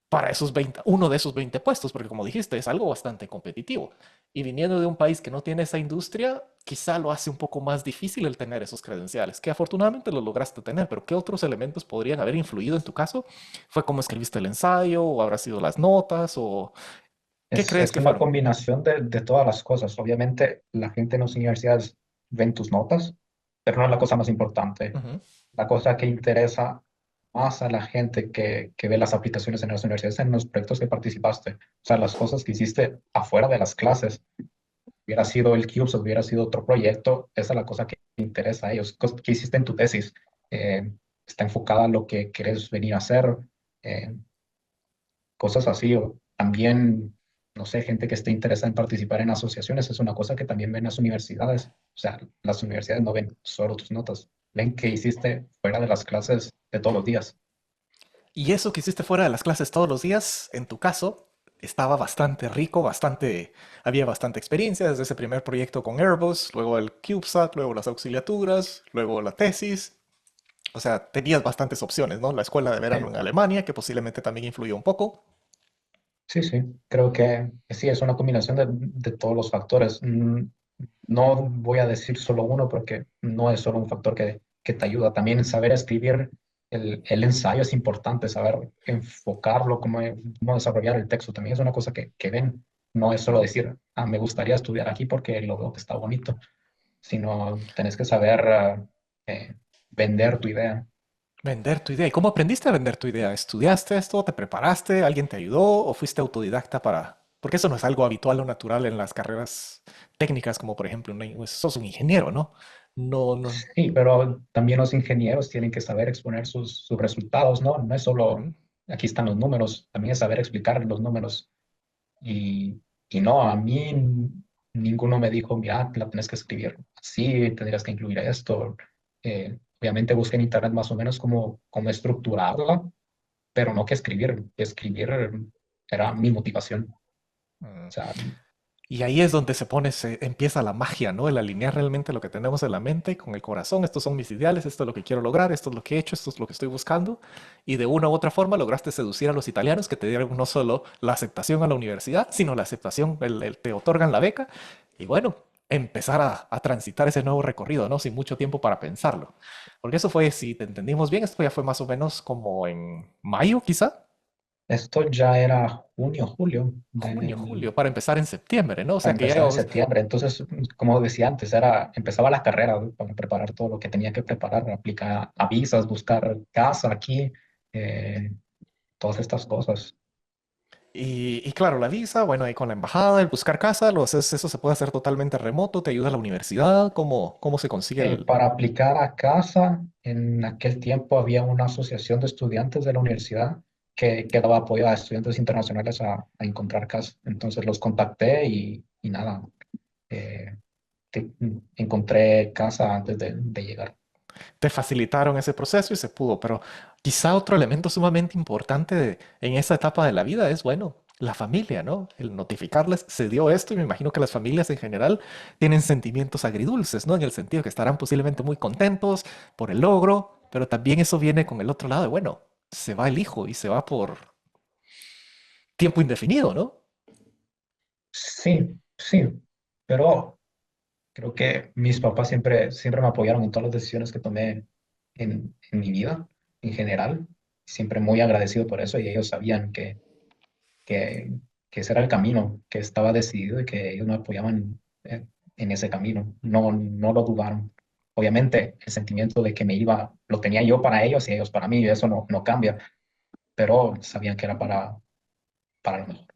para esos 20, uno de esos 20 puestos? Porque como dijiste, es algo bastante competitivo. Y viniendo de un país que no tiene esa industria, quizá lo hace un poco más difícil el tener esos credenciales, que afortunadamente lo lograste tener, pero ¿qué otros elementos podrían haber influido en tu caso? ¿Fue cómo escribiste el ensayo o habrá sido las notas o qué crees Es que una fueron? combinación de todas las cosas. Obviamente, la gente en las universidades ven tus notas, pero no es la cosa más importante. Ujú. La cosa que interesa más a la gente que ve las aplicaciones en las universidades, en los proyectos que participaste. O sea, las cosas que hiciste afuera de las clases. Hubiera sido el CUBES, hubiera sido otro proyecto, esa es la cosa que interesa a ellos. ¿Qué hiciste en tu tesis? ¿Está enfocada a lo que quieres venir a hacer? Eh, Cosas así. O también, no sé, gente que esté interesada en participar en asociaciones, es una cosa que también ven las universidades. O sea, las universidades no ven solo tus notas, ven qué hiciste fuera de las clases de todos los días. Y eso que hiciste fuera de las clases todos los días, en tu caso, estaba bastante rico, había bastante experiencia desde ese primer proyecto con Airbus, luego el CubeSat, luego las auxiliaturas, luego la tesis. O sea, tenías bastantes opciones, ¿no? La escuela de verano Sí, en Alemania, que posiblemente también influyó un poco. sí, sí. Creo que sí, es una combinación de todos los factores. No voy a decir solo uno porque no es solo un factor que te ayuda. También saber escribir el ensayo es importante, saber enfocarlo, cómo desarrollar el texto. También es una cosa que ven. No es solo decir, ah, me gustaría estudiar aquí porque lo veo que está bonito, sino tenés que saber vender tu idea. Vender tu idea. ¿Y cómo aprendiste a vender tu idea? ¿Estudiaste esto? ¿Te preparaste? ¿Alguien te ayudó? ¿O fuiste autodidacta para...? Porque eso no es algo habitual o natural en las carreras técnicas, como por ejemplo, sos un ingeniero, ¿no? No, no. Sí, pero también los ingenieros tienen que saber exponer sus resultados, ¿no? No es solo, Mm. aquí están los números, también es saber explicar los números. Y no, a mí ninguno me dijo, mira, la tienes que escribir así, tendrías que incluir esto. Obviamente busqué en internet más o menos cómo estructurarla, pero no que escribir. Escribir era mi motivación. Mm. O sea, Y ahí es donde empieza la magia, ¿no? El alinear realmente lo que tenemos en la mente con el corazón. Estos son mis ideales, esto es lo que quiero lograr, esto es lo que he hecho, esto es lo que estoy buscando. Y de una u otra forma lograste seducir a los italianos que te dieron no solo la aceptación a la universidad, sino la aceptación, te otorgan la beca. Y bueno, empezar a transitar ese nuevo recorrido, ¿no? Sin mucho tiempo para pensarlo. Porque eso fue, si te entendimos bien, esto ya fue más o menos como en mayo, quizá. esto ya era junio, julio Junio, julio, para empezar en septiembre, ¿no? O para sea que ya empezar en septiembre. Entonces, como decía antes, empezaba la carrera, ¿no? Para preparar todo lo que tenía que preparar, aplicar a visas, buscar casa aquí, eh, todas estas cosas. Y claro, la visa, bueno, ahí con la embajada, el buscar casa, eso se puede hacer totalmente remoto, te ayuda la universidad, ¿cómo se consigue el... Para aplicar a casa, en aquel tiempo había una asociación de estudiantes de la universidad que daba apoyo a estudiantes internacionales a encontrar casa. Entonces los contacté y nada, eh, encontré casa antes de llegar. Te facilitaron ese proceso y se pudo, pero quizá otro elemento sumamente importante en esa etapa de la vida es, bueno, la familia, ¿no? El notificarles, se dio esto y me imagino que las familias en general tienen sentimientos agridulces, ¿no? En el sentido que estarán posiblemente muy contentos por el logro, pero también eso viene con el otro lado de, bueno, se va el hijo y se va por tiempo indefinido, ¿no? Sí, sí, pero creo que mis papás siempre me apoyaron en todas las decisiones que tomé en mi vida en general. Siempre muy agradecido por eso y ellos sabían que, que ese era el camino, que estaba decidido y que ellos me apoyaban en ese camino. No lo dudaron. Obviamente, el sentimiento de que me iba, lo tenía yo para ellos y ellos para mí, y eso no cambia, pero sabían que era para lo mejor.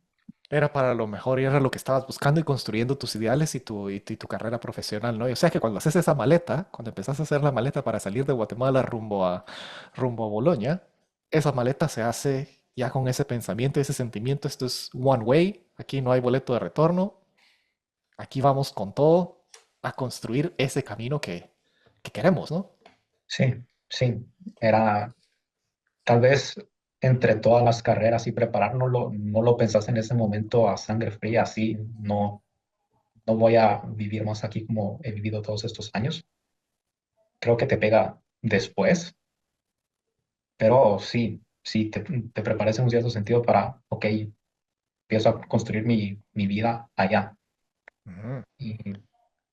Era para lo mejor y era lo que estabas buscando y construyendo tus ideales y tu carrera profesional, ¿no? Y o sea que cuando haces esa maleta, cuando empezás a hacer la maleta para salir de Guatemala rumbo a Bolonia, esa maleta se hace ya con ese pensamiento, ese sentimiento, esto es one way, aquí no hay boleto de retorno, aquí vamos con todo a construir ese camino que queremos, ¿no? Sí, sí, era tal vez entre todas las carreras y preparar, no lo pensaste en ese momento a sangre fría, así, no voy a vivir más aquí como he vivido todos estos años. Creo que te pega después, pero sí, sí, te preparas en un cierto sentido para, ok, empiezo a construir mi vida allá. Ujú. Y,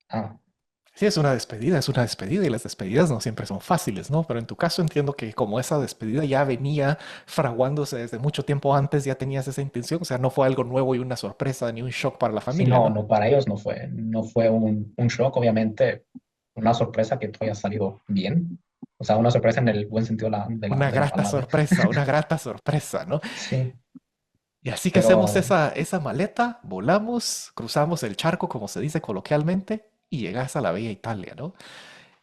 ah, Sí, es una despedida y las despedidas no siempre son fáciles, ¿no? Pero en tu caso entiendo que como esa despedida ya venía fraguándose desde mucho tiempo antes, ya tenías esa intención, o sea, no fue algo nuevo y una sorpresa ni un shock para la sí, familia, ¿no? para ellos no fue un shock, obviamente, una sorpresa que todo haya salido bien. O sea, una sorpresa en el buen sentido de la palabra. Una grata sorpresa, ¿no? Sí, Y así que hacemos pero esa maleta, volamos, cruzamos el charco, como se dice coloquialmente, y llegas a la bella Italia, ¿no?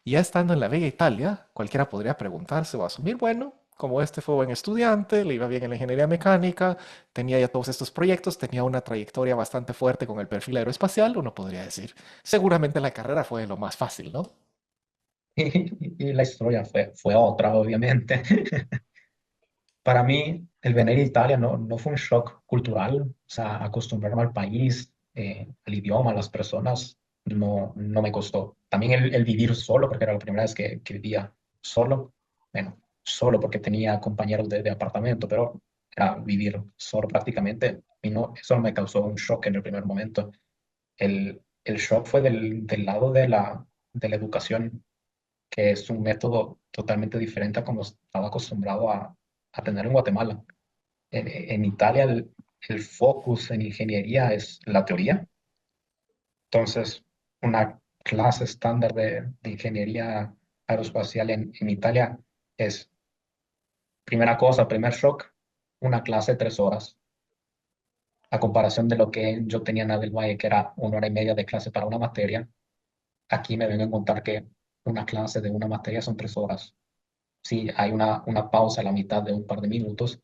Y ya estando en la bella Italia, cualquiera podría preguntarse o asumir, bueno, como este fue buen estudiante, le iba bien en la ingeniería mecánica, tenía ya todos estos proyectos, tenía una trayectoria bastante fuerte con el perfil aeroespacial, uno podría decir, seguramente la carrera fue lo más fácil, ¿no? y la historia fue otra, obviamente. Para mí, el venir a Italia no fue un shock cultural, o sea, acostumbrarme al país, al idioma, a las personas, no me costó. También el vivir solo, porque era la primera vez que vivía solo, bueno, solo porque tenía compañeros de apartamento, pero era vivir solo prácticamente, y eso no me causó un shock en el primer momento. El shock fue del lado de la educación, que es un método totalmente diferente a como estaba acostumbrado a tener en Guatemala. En Italia el focus en ingeniería es la teoría. Entonces, una clase estándar de ingeniería aeroespacial en Italia es, primera cosa, primer shock, una clase de 3 horas. A comparación de lo que yo tenía en Abel Valle, que era 1 hora y media de clase para una materia, aquí me vengo a encontrar que una clase de una materia son 3 horas. Sí, hay una pausa a la mitad de un par de minutos,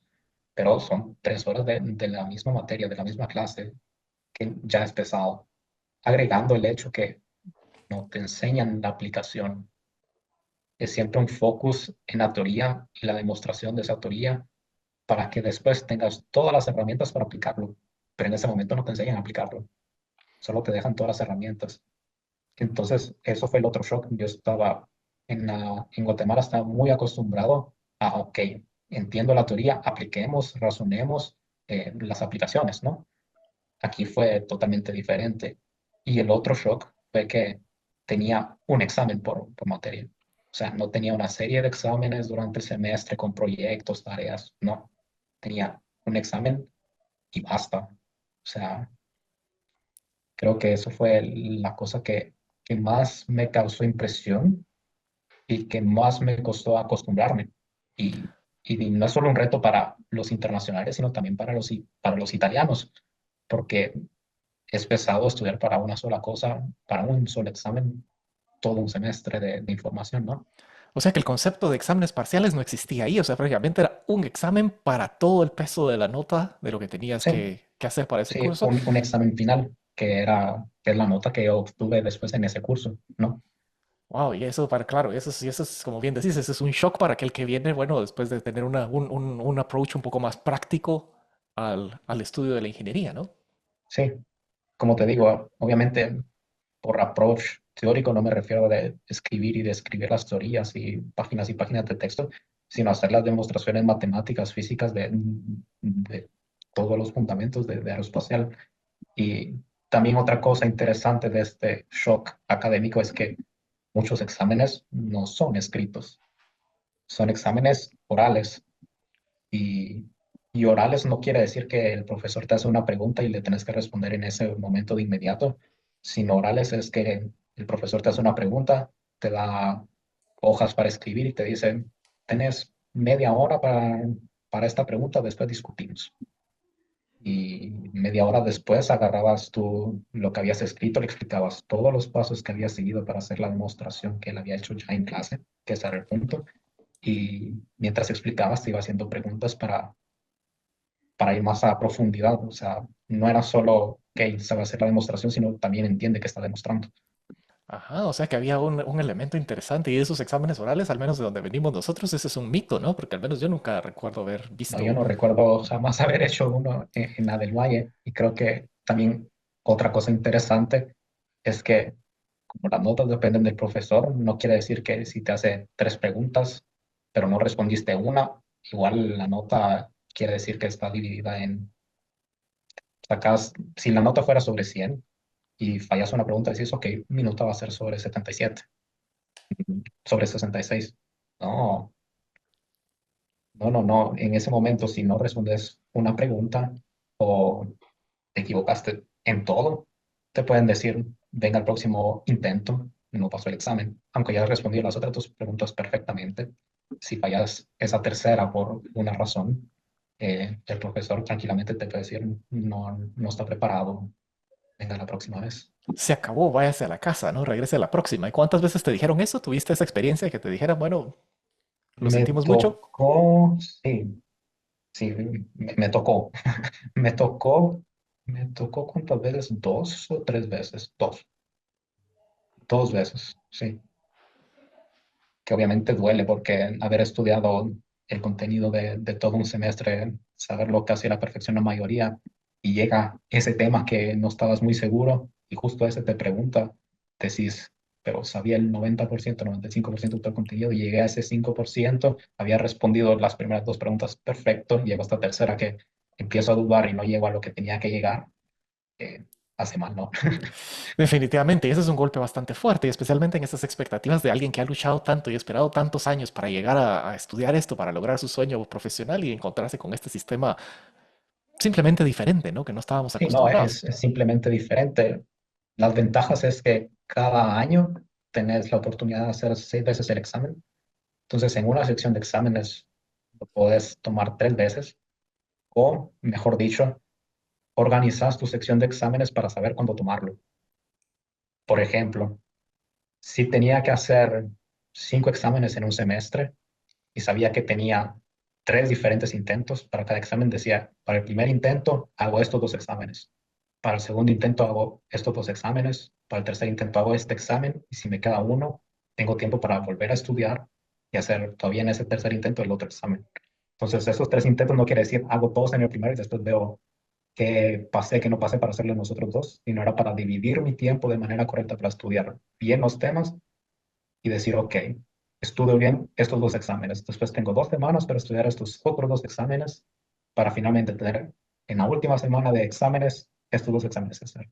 pero son 3 horas de la misma materia, de la misma clase, que ya es pesado. Agregando el hecho que no te enseñan la aplicación. es siempre un focus en la teoría y la demostración de esa teoría para que después tengas todas las herramientas para aplicarlo. Pero en ese momento no te enseñan a aplicarlo, solo te dejan todas las herramientas. Entonces, eso fue el otro shock. Yo estaba en Guatemala, estaba muy acostumbrado a, ok, entiendo la teoría, apliquemos, razonemos las aplicaciones, ¿no? Aquí fue totalmente diferente. Y el otro shock fue que tenía un examen por materia. O sea, no tenía una serie de exámenes durante el semestre con proyectos, tareas, no. Tenía un examen y basta. O sea, creo que eso fue la cosa que más me causó impresión y que más me costó acostumbrarme. Y no es solo un reto para los internacionales, sino también para los italianos, porque es pesado estudiar para una sola cosa, para un solo examen, todo un semestre de información, ¿no? O sea que el concepto de exámenes parciales no existía ahí, o sea, prácticamente era un examen para todo el peso de la nota de lo que tenías Sí, que hacer para ese sí, curso. un examen final, que es la nota que yo obtuve después en ese curso, ¿no? Wow, y eso para, claro, eso es, como bien decís, ese es un shock para aquel que viene, bueno, después de tener un approach un poco más práctico al estudio de la ingeniería, ¿no? Sí, como te digo, obviamente por approach teórico no me refiero de escribir y describir las teorías y páginas de texto, sino hacer las demostraciones matemáticas, físicas de todos los fundamentos de aeroespacial. Y también otra cosa interesante de este shock académico es que muchos exámenes no son escritos, son exámenes orales. Y, y orales no quiere decir que el profesor te hace una pregunta y le tenés que responder en ese momento de inmediato, sino orales es que el profesor te hace una pregunta, te da hojas para escribir y te dice, tenés media hora para esta pregunta, después discutimos. Y media hora después agarrabas tú lo que habías escrito, le explicabas todos los pasos que habías seguido para hacer la demostración que él había hecho ya en clase, que ese era el punto. Y mientras explicabas, te iba haciendo preguntas para ir más a profundidad. O sea, no era solo que se va a hacer la demostración, sino también entiende que está demostrando. Ajá, o sea que había un elemento interesante y esos exámenes orales, al menos de donde venimos nosotros, ese es un mito, ¿no? Porque al menos yo nunca recuerdo haber No, yo visto. no recuerdo jamás haber hecho uno en la del Valle. Y creo que también otra cosa interesante es que como las notas dependen del profesor, no quiere decir que si te hace tres preguntas, pero no respondiste una, igual la nota quiere decir que está dividida en, sacas, si la nota fuera sobre 100 y fallas una pregunta, decís, ok, mi nota va a ser sobre 77, sobre 66. No, no. En ese momento, si no respondes una pregunta o te equivocaste en todo, te pueden decir, venga el próximo intento, no pasó el examen, aunque ya has respondido las otras dos preguntas perfectamente. Si fallas esa tercera por una razón, el profesor tranquilamente te puede decir, no está preparado, venga la próxima vez. Se acabó, váyase a la casa, ¿no? Regrese a la próxima. ¿Y cuántas veces te dijeron eso? ¿Tuviste esa experiencia que te dijeran, bueno, lo Me sentimos mucho? tocó, sí, sí, me tocó, me tocó, me tocó cuántas veces, dos o tres veces, dos veces, sí. Que obviamente duele porque haber estudiado el contenido de todo un semestre, saberlo casi a la perfección la mayoría, y llega ese tema que no estabas muy seguro y justo ese te pregunta, decís, pero sabía el 90%, 95% de todo el contenido y llegué a ese 5%, había respondido las primeras dos preguntas perfecto, y llego a esta tercera que empiezo a dudar y no llego a lo que tenía que llegar, eh, hace mal, ¿no? Definitivamente, y ese es un golpe bastante fuerte, y especialmente en esas expectativas de alguien que ha luchado tanto y esperado tantos años para llegar a estudiar esto, para lograr su sueño profesional y encontrarse con este sistema simplemente diferente, ¿no? Que no estábamos Sí, no, acostumbrados. es simplemente diferente. Las ventajas es que cada año tenés la oportunidad de hacer 6 veces el examen. Entonces, en una sección de exámenes lo puedes tomar 3 veces, o, mejor dicho, organizas tu sección de exámenes para saber cuándo tomarlo. Por ejemplo, si tenía que hacer 5 exámenes en un semestre y sabía que tenía 3 diferentes intentos para cada examen, decía, para el primer intento hago estos 2 exámenes. Para el segundo intento hago estos 2 exámenes, para el tercer intento hago este examen y si me queda uno, tengo tiempo para volver a estudiar y hacer todavía en ese tercer intento el otro examen. Entonces, esos tres intentos no quiere decir hago todos en el primero y después veo qué pasé, qué no pasé para hacerlo en los otros dos, sino era para dividir mi tiempo de manera correcta para estudiar bien los temas y decir, ok, estudio bien estos dos exámenes. Después tengo 2 semanas para estudiar estos otros dos exámenes para finalmente tener en la última semana de exámenes estos dos exámenes que hacer.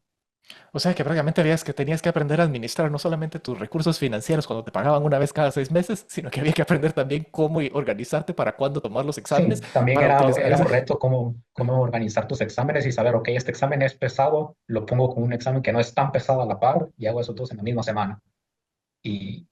O sea que prácticamente habías que tenías que aprender a administrar no solamente tus recursos financieros cuando te pagaban una vez cada 6 meses, sino que había que aprender también cómo organizarte para cuándo tomar los exámenes Sí, también para utilizar era ese. un reto cómo organizar tus exámenes y saber, ok, este examen es pesado, lo pongo con un examen que no es tan pesado a la par y hago esos dos en la misma semana. Y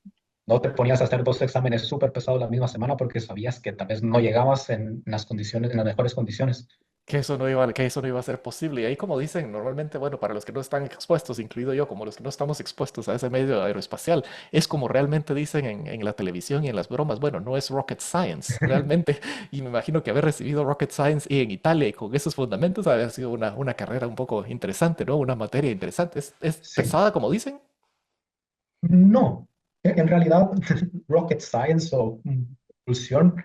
no te ponías a hacer 2 exámenes súper pesados la misma semana porque sabías que tal vez no llegabas en las condiciones, en las mejores condiciones. Que eso no iba a ser posible. Y ahí, como dicen, normalmente, bueno, para los que no están expuestos, incluido yo, como los que no estamos expuestos a ese medio aeroespacial, es como realmente dicen en la televisión y en las bromas. Bueno, no es rocket science, realmente. Y me imagino que haber recibido rocket science y en Italia y con esos fundamentos haber sido una carrera un poco interesante, ¿no? Una materia interesante. Es Sí, pesada, como dicen? no. En realidad, rocket science o propulsión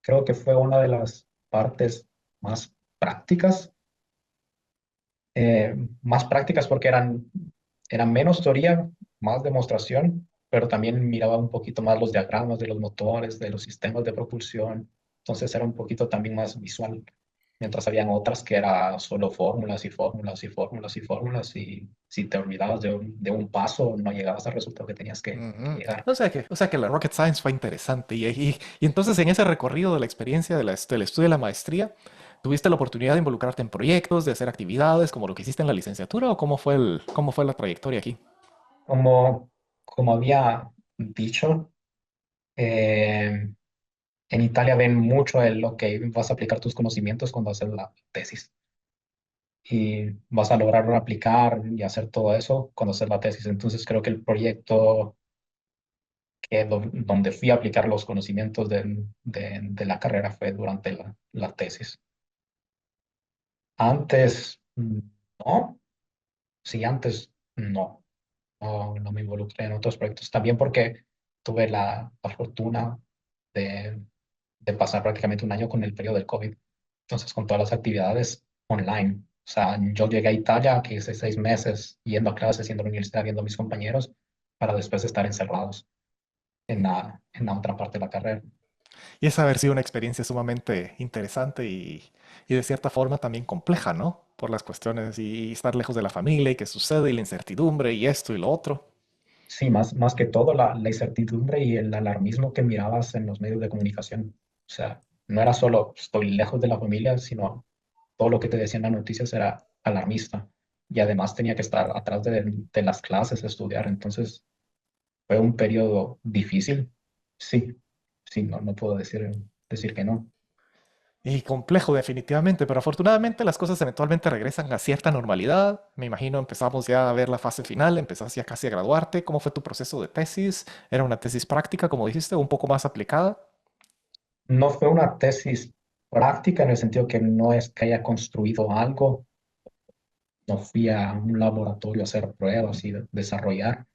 creo que fue una de las partes más prácticas, más prácticas porque eran menos teoría, más demostración, pero también miraba un poquito más los diagramas de los motores, de los sistemas de propulsión, entonces era un poquito también más visual, mientras habían otras que era solo fórmulas y fórmulas y fórmulas y fórmulas, y si te olvidabas de un paso, no llegabas al resultado que tenías que Ujú. llegar. O sea que la rocket science fue interesante. Y entonces en ese recorrido de la experiencia del estudio de la maestría, ¿tuviste la oportunidad de involucrarte en proyectos, de hacer actividades como lo que hiciste en la licenciatura o cómo fue la trayectoria aquí? Como había dicho, eh, en Italia ven mucho lo que vas a aplicar tus conocimientos cuando haces la tesis y vas a lograr aplicar y hacer todo eso cuando haces la tesis. Entonces creo que el proyecto donde fui a aplicar los conocimientos de la carrera fue durante la tesis. Antes, no. Sí, antes, no. No me involucré en otros proyectos. También porque tuve la fortuna de, de pasar prácticamente un año con el periodo del COVID. Entonces, con todas las actividades online. O sea, yo llegué a Italia, que hice 6 meses yendo a clases, yendo a la universidad, viendo a mis compañeros, para después estar encerrados en la otra parte de la carrera. Y esa haber sido una experiencia sumamente interesante y de cierta forma también compleja, ¿no? Por las cuestiones y estar lejos de la familia y qué sucede y la incertidumbre y esto y lo otro. Sí, más que todo la incertidumbre y el alarmismo que mirabas en los medios de comunicación. O sea, no era solo estoy lejos de la familia, sino todo lo que te decían las noticias era alarmista. Y además tenía que estar atrás de las clases, estudiar. Entonces fue un periodo difícil. Sí, sí, no puedo decir que no. Y complejo definitivamente, pero afortunadamente las cosas eventualmente regresan a cierta normalidad. Me imagino empezamos ya a ver la fase final, empezás ya casi a graduarte. ¿Cómo fue tu proceso de tesis? ¿Era una tesis práctica, como dijiste, o un poco más aplicada? No fue una tesis práctica en el sentido que no es que haya construido algo, no fui a un laboratorio a hacer pruebas y desarrollar.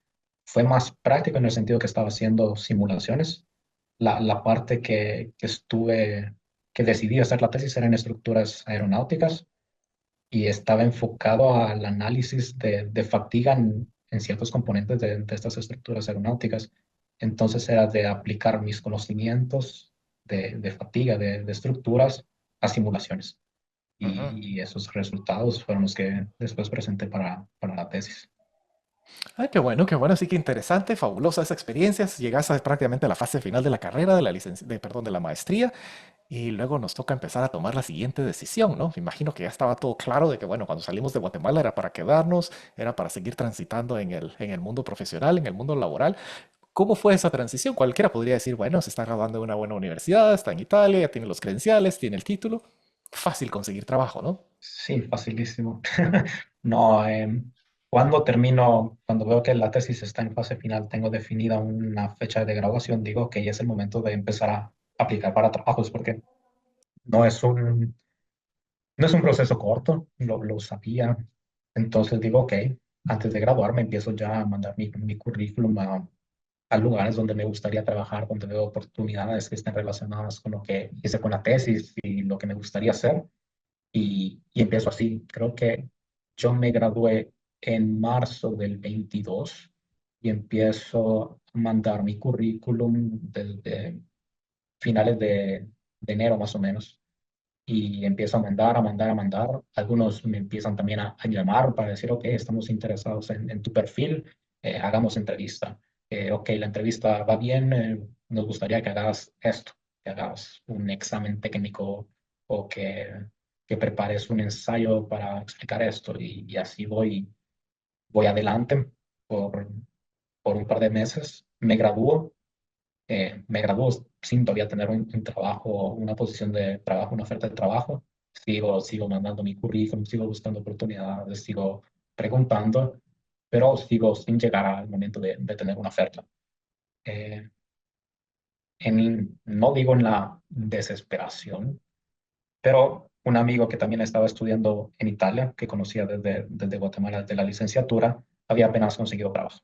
Fue más práctico en el sentido que estaba haciendo simulaciones. La parte que decidí hacer la tesis era en estructuras aeronáuticas y estaba enfocado al análisis de fatiga en ciertos componentes de estas estructuras aeronáuticas. Entonces era de aplicar mis conocimientos de fatiga, de estructuras, a simulaciones. Ujú. Y esos resultados fueron los que después presenté para la tesis. Ay, qué bueno, sí que interesante, fabulosa esa experiencia. Llegas a prácticamente a la fase final de la carrera, perdón, de la maestría, y luego nos toca empezar a tomar la siguiente decisión, ¿no? Me imagino que ya estaba todo claro de que, bueno, cuando salimos de Guatemala era para quedarnos, era para seguir transitando en el mundo profesional, en el mundo laboral. ¿Cómo fue esa transición? Cualquiera podría decir, bueno, se está graduando de una buena universidad, está en Italia, ya tiene los credenciales, tiene el título. Fácil conseguir trabajo, ¿no? Sí, facilísimo. No, cuando veo que la tesis está en fase final, tengo definida una fecha de graduación, digo que ya es el momento de empezar a aplicar para trabajos, porque no es no es un proceso corto, lo sabía. Entonces digo, ok, antes de graduarme empiezo ya a mandar mi currículum a lugares donde me gustaría trabajar, donde veo oportunidades que estén relacionadas con lo que hice con la tesis y lo que me gustaría hacer. Y empiezo así. Creo que yo me gradué en marzo del 22 y empiezo a mandar mi currículum desde finales de enero más o menos. Y empiezo a mandar, a mandar, a mandar. Algunos me empiezan también a llamar para decir, ok, estamos interesados en tu perfil, hagamos entrevista. Ok, la entrevista va bien, nos gustaría que hagas esto, que hagas un examen técnico o que prepares un ensayo para explicar esto. Y así voy adelante por, por un par de meses. Me gradúo sin todavía tener un trabajo, una posición de trabajo, una oferta de trabajo. Sigo mandando mi currículum, sigo buscando oportunidades, sigo preguntando, pero sigo sin llegar al momento de tener una oferta. Eh, no digo en la desesperación, pero un amigo que también estaba estudiando en Italia, que conocía desde Guatemala, de la licenciatura, había apenas conseguido trabajo.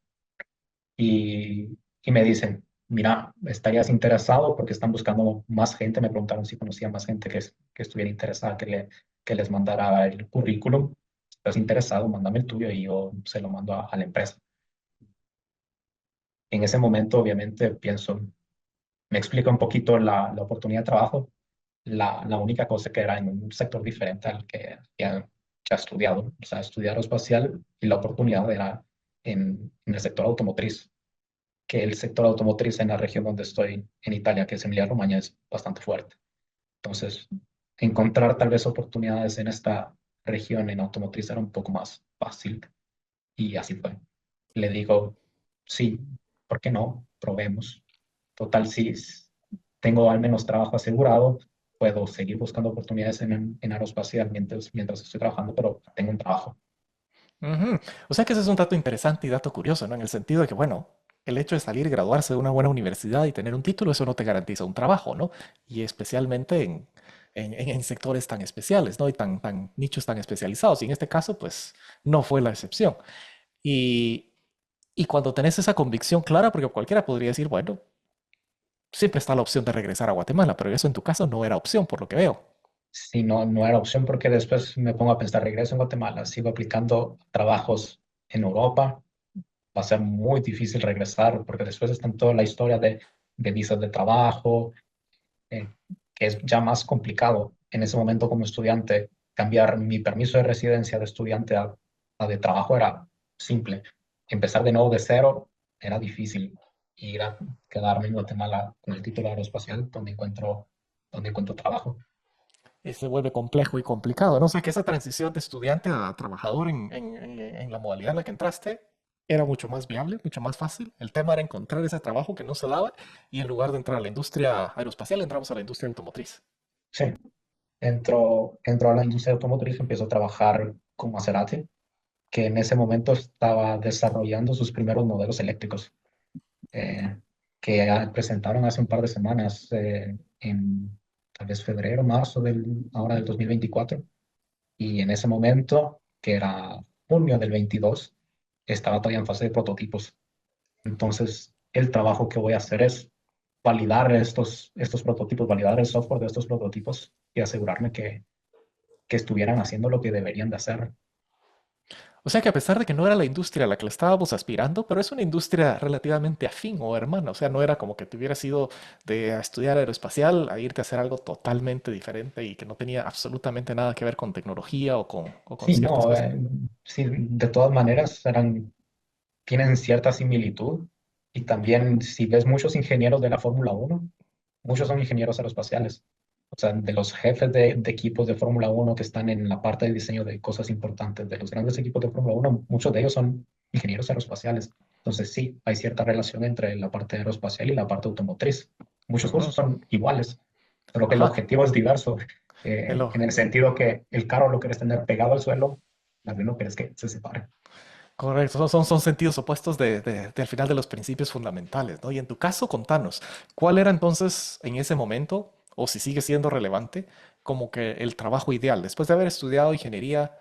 Y me dicen, mira, ¿estarías interesado? Porque están buscando más gente. Me preguntaron si conocía más gente que estuviera interesada, que les mandara el currículum. ¿Estás interesado? Mándame el tuyo y yo se lo mando a la empresa. En ese momento, obviamente, pienso, me explica un poquito la oportunidad de trabajo. La única cosa que era en un sector diferente al que ha estudiado, o sea, estudiar aeroespacial y la oportunidad era en el sector automotriz, que el sector automotriz en la región donde estoy, en Italia, que es Emilia-Romagna, es bastante fuerte. Entonces, encontrar tal vez oportunidades en esta región en automotriz era un poco más fácil y así fue. Le digo, sí, ¿por qué no? Probemos. Total, si tengo al menos trabajo asegurado, puedo seguir buscando oportunidades en aeroespacial mientras estoy trabajando, pero tengo un trabajo. Ujú. O sea que ese es un dato interesante y dato curioso, ¿no? En el sentido de que, bueno, el hecho de salir y graduarse de una buena universidad y tener un título, eso no te garantiza un trabajo, ¿no? Y especialmente en sectores tan especiales, ¿no? Y tan nichos tan especializados. Y en este caso, pues, no fue la excepción. Y, y cuando tenés esa convicción clara, porque cualquiera podría decir, bueno, siempre está la opción de regresar a Guatemala, pero eso en tu caso no era opción, por lo que veo. Si no, no era opción porque después me pongo a pensar, regreso en Guatemala, sigo aplicando trabajos en Europa, va a ser muy difícil regresar porque después está en toda la historia de visas de trabajo, eh, que es ya más complicado en ese momento como estudiante. Cambiar mi permiso de residencia de estudiante a de trabajo era simple. Empezar de nuevo de cero era difícil. Ir a quedarme en Guatemala con el título aeroespacial donde encuentro trabajo. Se vuelve complejo y complicado, ¿no? O sea que esa transición de estudiante a trabajador en la modalidad en la que entraste era mucho más viable, mucho más fácil. El tema era encontrar ese trabajo que no se daba y en lugar de entrar a la industria aeroespacial, entramos a la industria automotriz. Sí, entro a la industria automotriz, empiezo a trabajar con Maserati, que en ese momento estaba desarrollando sus primeros modelos eléctricos, eh, que presentaron hace un par de semanas, en tal vez febrero, marzo ahora del 2024. Y en ese momento, que era junio del 22, estaba todavía en fase de prototipos. Entonces, el trabajo que voy a hacer es validar estos prototipos, validar el software de estos prototipos y asegurarme que estuvieran haciendo lo que deberían de hacer. O sea que a pesar de que no era la industria a la que le estábamos aspirando, pero es una industria relativamente afín o hermana, o sea, no era como que te hubieras ido de a estudiar aeroespacial a irte a hacer algo totalmente diferente y que no tenía absolutamente nada que ver con tecnología o con Sí, ciertas no, cosas. sí, de todas maneras tienen cierta similitud. Y también, si ves muchos ingenieros de la Fórmula 1, muchos son ingenieros aeroespaciales. O sea, de los jefes de equipos de Fórmula 1 que están en la parte de diseño de cosas importantes, de los grandes equipos de Fórmula 1, muchos de ellos son ingenieros aeroespaciales. Entonces, sí, hay cierta relación entre la parte aeroespacial y la parte automotriz. Muchos Ujú. cursos son iguales, pero que el Ajá. objetivo es diverso, El o- en el sentido que el carro lo quieres tener pegado al suelo, el avión no quieres que se separe. Correcto, son sentidos opuestos al final de los principios fundamentales, ¿no? Y en tu caso, contanos, ¿cuál era entonces en ese momento, o si sigue siendo relevante, como que el trabajo ideal? Después de haber estudiado ingeniería,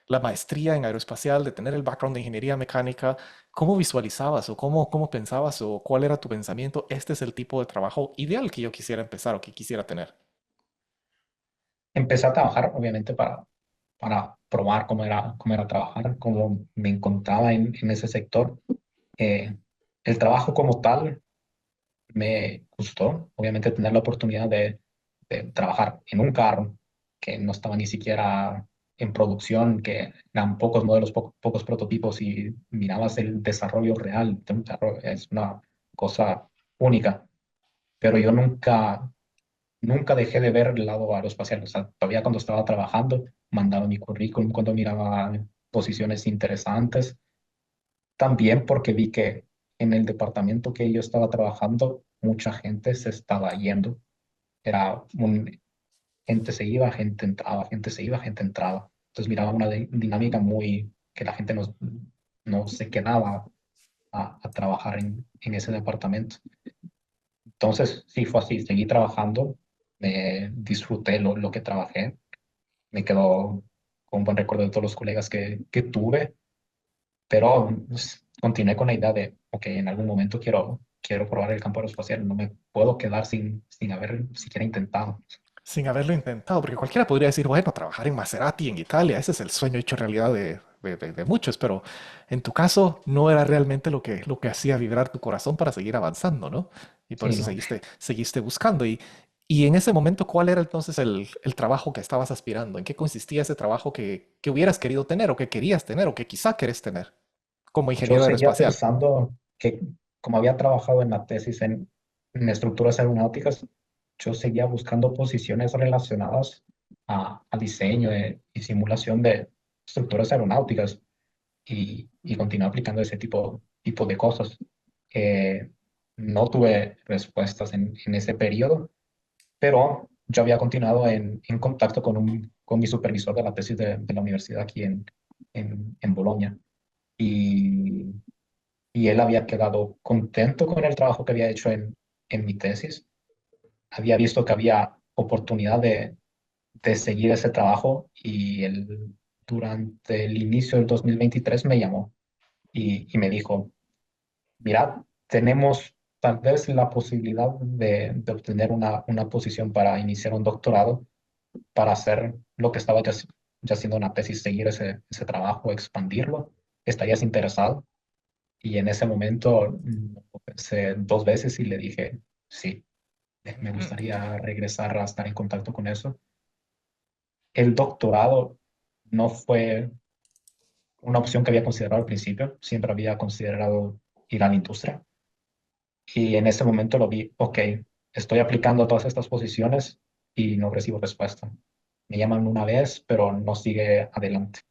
la maestría en aeroespacial, de tener el background de ingeniería mecánica, ¿cómo visualizabas o cómo pensabas o cuál era tu pensamiento? Este es el tipo de trabajo ideal que yo quisiera empezar o que quisiera tener. Empecé a trabajar, obviamente, para probar cómo era trabajar, cómo me encontraba en ese sector. Eh, el trabajo como tal me gustó, obviamente, tener la oportunidad de trabajar en un carro que no estaba ni siquiera en producción, que eran pocos modelos, pocos prototipos y mirabas el desarrollo real de un carro. Es una cosa única, pero yo nunca dejé de ver el lado aeroespacial. O sea, todavía cuando estaba trabajando, mandaba mi currículum cuando miraba posiciones interesantes. También porque vi que en el departamento que yo estaba trabajando, mucha gente se estaba yendo. Era gente se iba, gente entraba, gente se iba, gente entraba. Entonces miraba una dinámica muy que la gente no se quedaba a trabajar en ese departamento. Entonces, sí, fue así, seguí trabajando, disfruté lo que trabajé, me quedó con un buen recuerdo de todos los colegas que tuve, pero pues, continué con la idea de, ok, en algún momento quiero probar el campo aeroespacial, no me puedo quedar sin haber siquiera intentado. Sin haberlo intentado, porque cualquiera podría decir, bueno, trabajar en Maserati en Italia, ese es el sueño hecho realidad de muchos, pero en tu caso no era realmente lo que hacía vibrar tu corazón para seguir avanzando, ¿no? Y por Sí, eso no. seguiste buscando. Y en ese momento, ¿cuál era entonces el trabajo que estabas aspirando? ¿En qué consistía ese trabajo que hubieras querido tener o que querías tener o que quizá querés tener como Yo ingeniero seguía aeroespacial? pensando que como había trabajado en la tesis en estructuras aeronáuticas, yo seguía buscando posiciones relacionadas a diseño y simulación de estructuras aeronáuticas y continué aplicando ese tipo de cosas. Eh, no tuve respuestas en ese periodo, pero yo había continuado en contacto con mi supervisor de la tesis de la universidad aquí en Bolonia. Y y él había quedado contento con el trabajo que había hecho en mi tesis. Había visto que había oportunidad de seguir ese trabajo y él durante el inicio del 2023 me llamó y me dijo, mira, tenemos tal vez la posibilidad de obtener una posición para iniciar un doctorado, para hacer lo que estaba ya haciendo una tesis, seguir ese trabajo, expandirlo. ¿Estarías interesado? Y en ese momento lo pensé dos veces y le dije, sí, me Mm. gustaría regresar a estar en contacto con eso. El doctorado no fue una opción que había considerado al principio, siempre había considerado ir a la industria. Y en ese momento lo vi, ok, estoy aplicando a todas estas posiciones y no recibo respuesta. Me llaman una vez, pero no sigue adelante.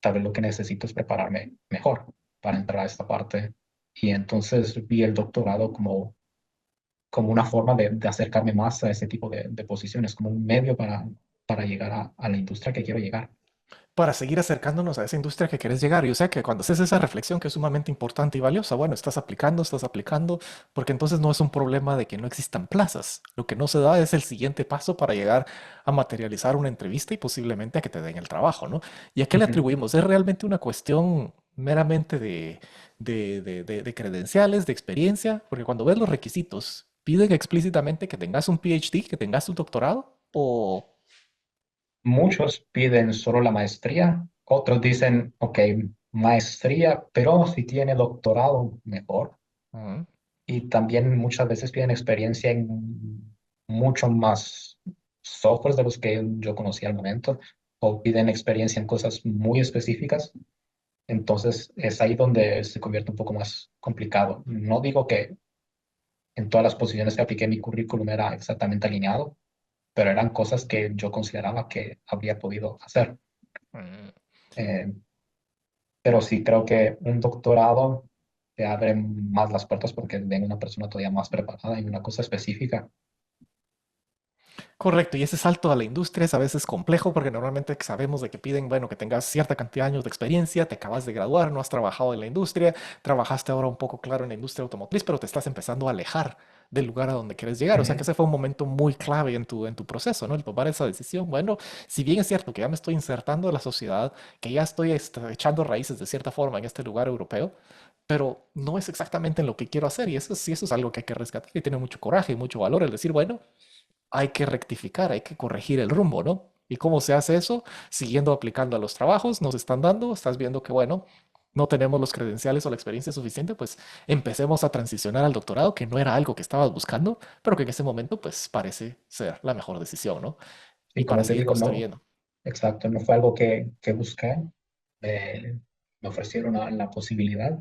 Tal vez lo que necesito es prepararme mejor para entrar a esta parte. Y entonces vi el doctorado como una forma de acercarme más a ese tipo de posiciones, como un medio para llegar a la industria que quiero llegar. Para seguir acercándonos a esa industria que querés llegar. Y o sea que cuando haces esa reflexión que es sumamente importante y valiosa, bueno, estás aplicando, porque entonces no es un problema de que no existan plazas. Lo que no se da es el siguiente paso para llegar a materializar una entrevista y posiblemente a que te den el trabajo, ¿no? ¿Y a qué le Ujú. atribuimos? ¿Es realmente una cuestión meramente de credenciales, de experiencia? Porque cuando ves los requisitos, piden explícitamente que tengas un PhD, que tengas un doctorado, o... Muchos piden solo la maestría, otros dicen, ok, maestría, pero si tiene doctorado, mejor. Ujú. Y también muchas veces piden experiencia en mucho más softwares de los que yo conocía al momento, o piden experiencia en cosas muy específicas. Entonces es ahí donde se convierte un poco más complicado. No digo que en todas las posiciones que apliqué mi currículum era exactamente alineado, pero eran cosas que yo consideraba que habría podido hacer. Mm. Eh, pero sí creo que un doctorado te abre más las puertas porque ven una persona todavía más preparada en una cosa específica. Correcto, y ese salto a la industria es a veces complejo porque normalmente sabemos de que piden, bueno, que tengas cierta cantidad de años de experiencia, te acabas de graduar, no has trabajado en la industria, trabajaste ahora un poco claro en la industria automotriz, pero te estás empezando a alejar del lugar a donde quieres llegar. O sea que Ujú. ese fue un momento muy clave en tu proceso, ¿no? El tomar esa decisión. Bueno, si bien es cierto que ya me estoy insertando en la sociedad, que ya estoy echando raíces de cierta forma en este lugar europeo, pero no es exactamente en lo que quiero hacer. Y eso sí, eso es algo que hay que rescatar y tiene mucho coraje y mucho valor el decir, bueno, hay que rectificar, hay que corregir el rumbo, ¿no? ¿Y cómo se hace eso? Siguiendo aplicando a los trabajos, nos están dando, estás viendo que, bueno, no tenemos los credenciales o la experiencia suficiente, pues empecemos a transicionar al doctorado, que no era algo que estabas buscando, pero que en ese momento, pues parece ser la mejor decisión, ¿no? Y Y para como te seguir digo, no, construyendo. exacto, no fue algo que busqué. Me ofrecieron la posibilidad.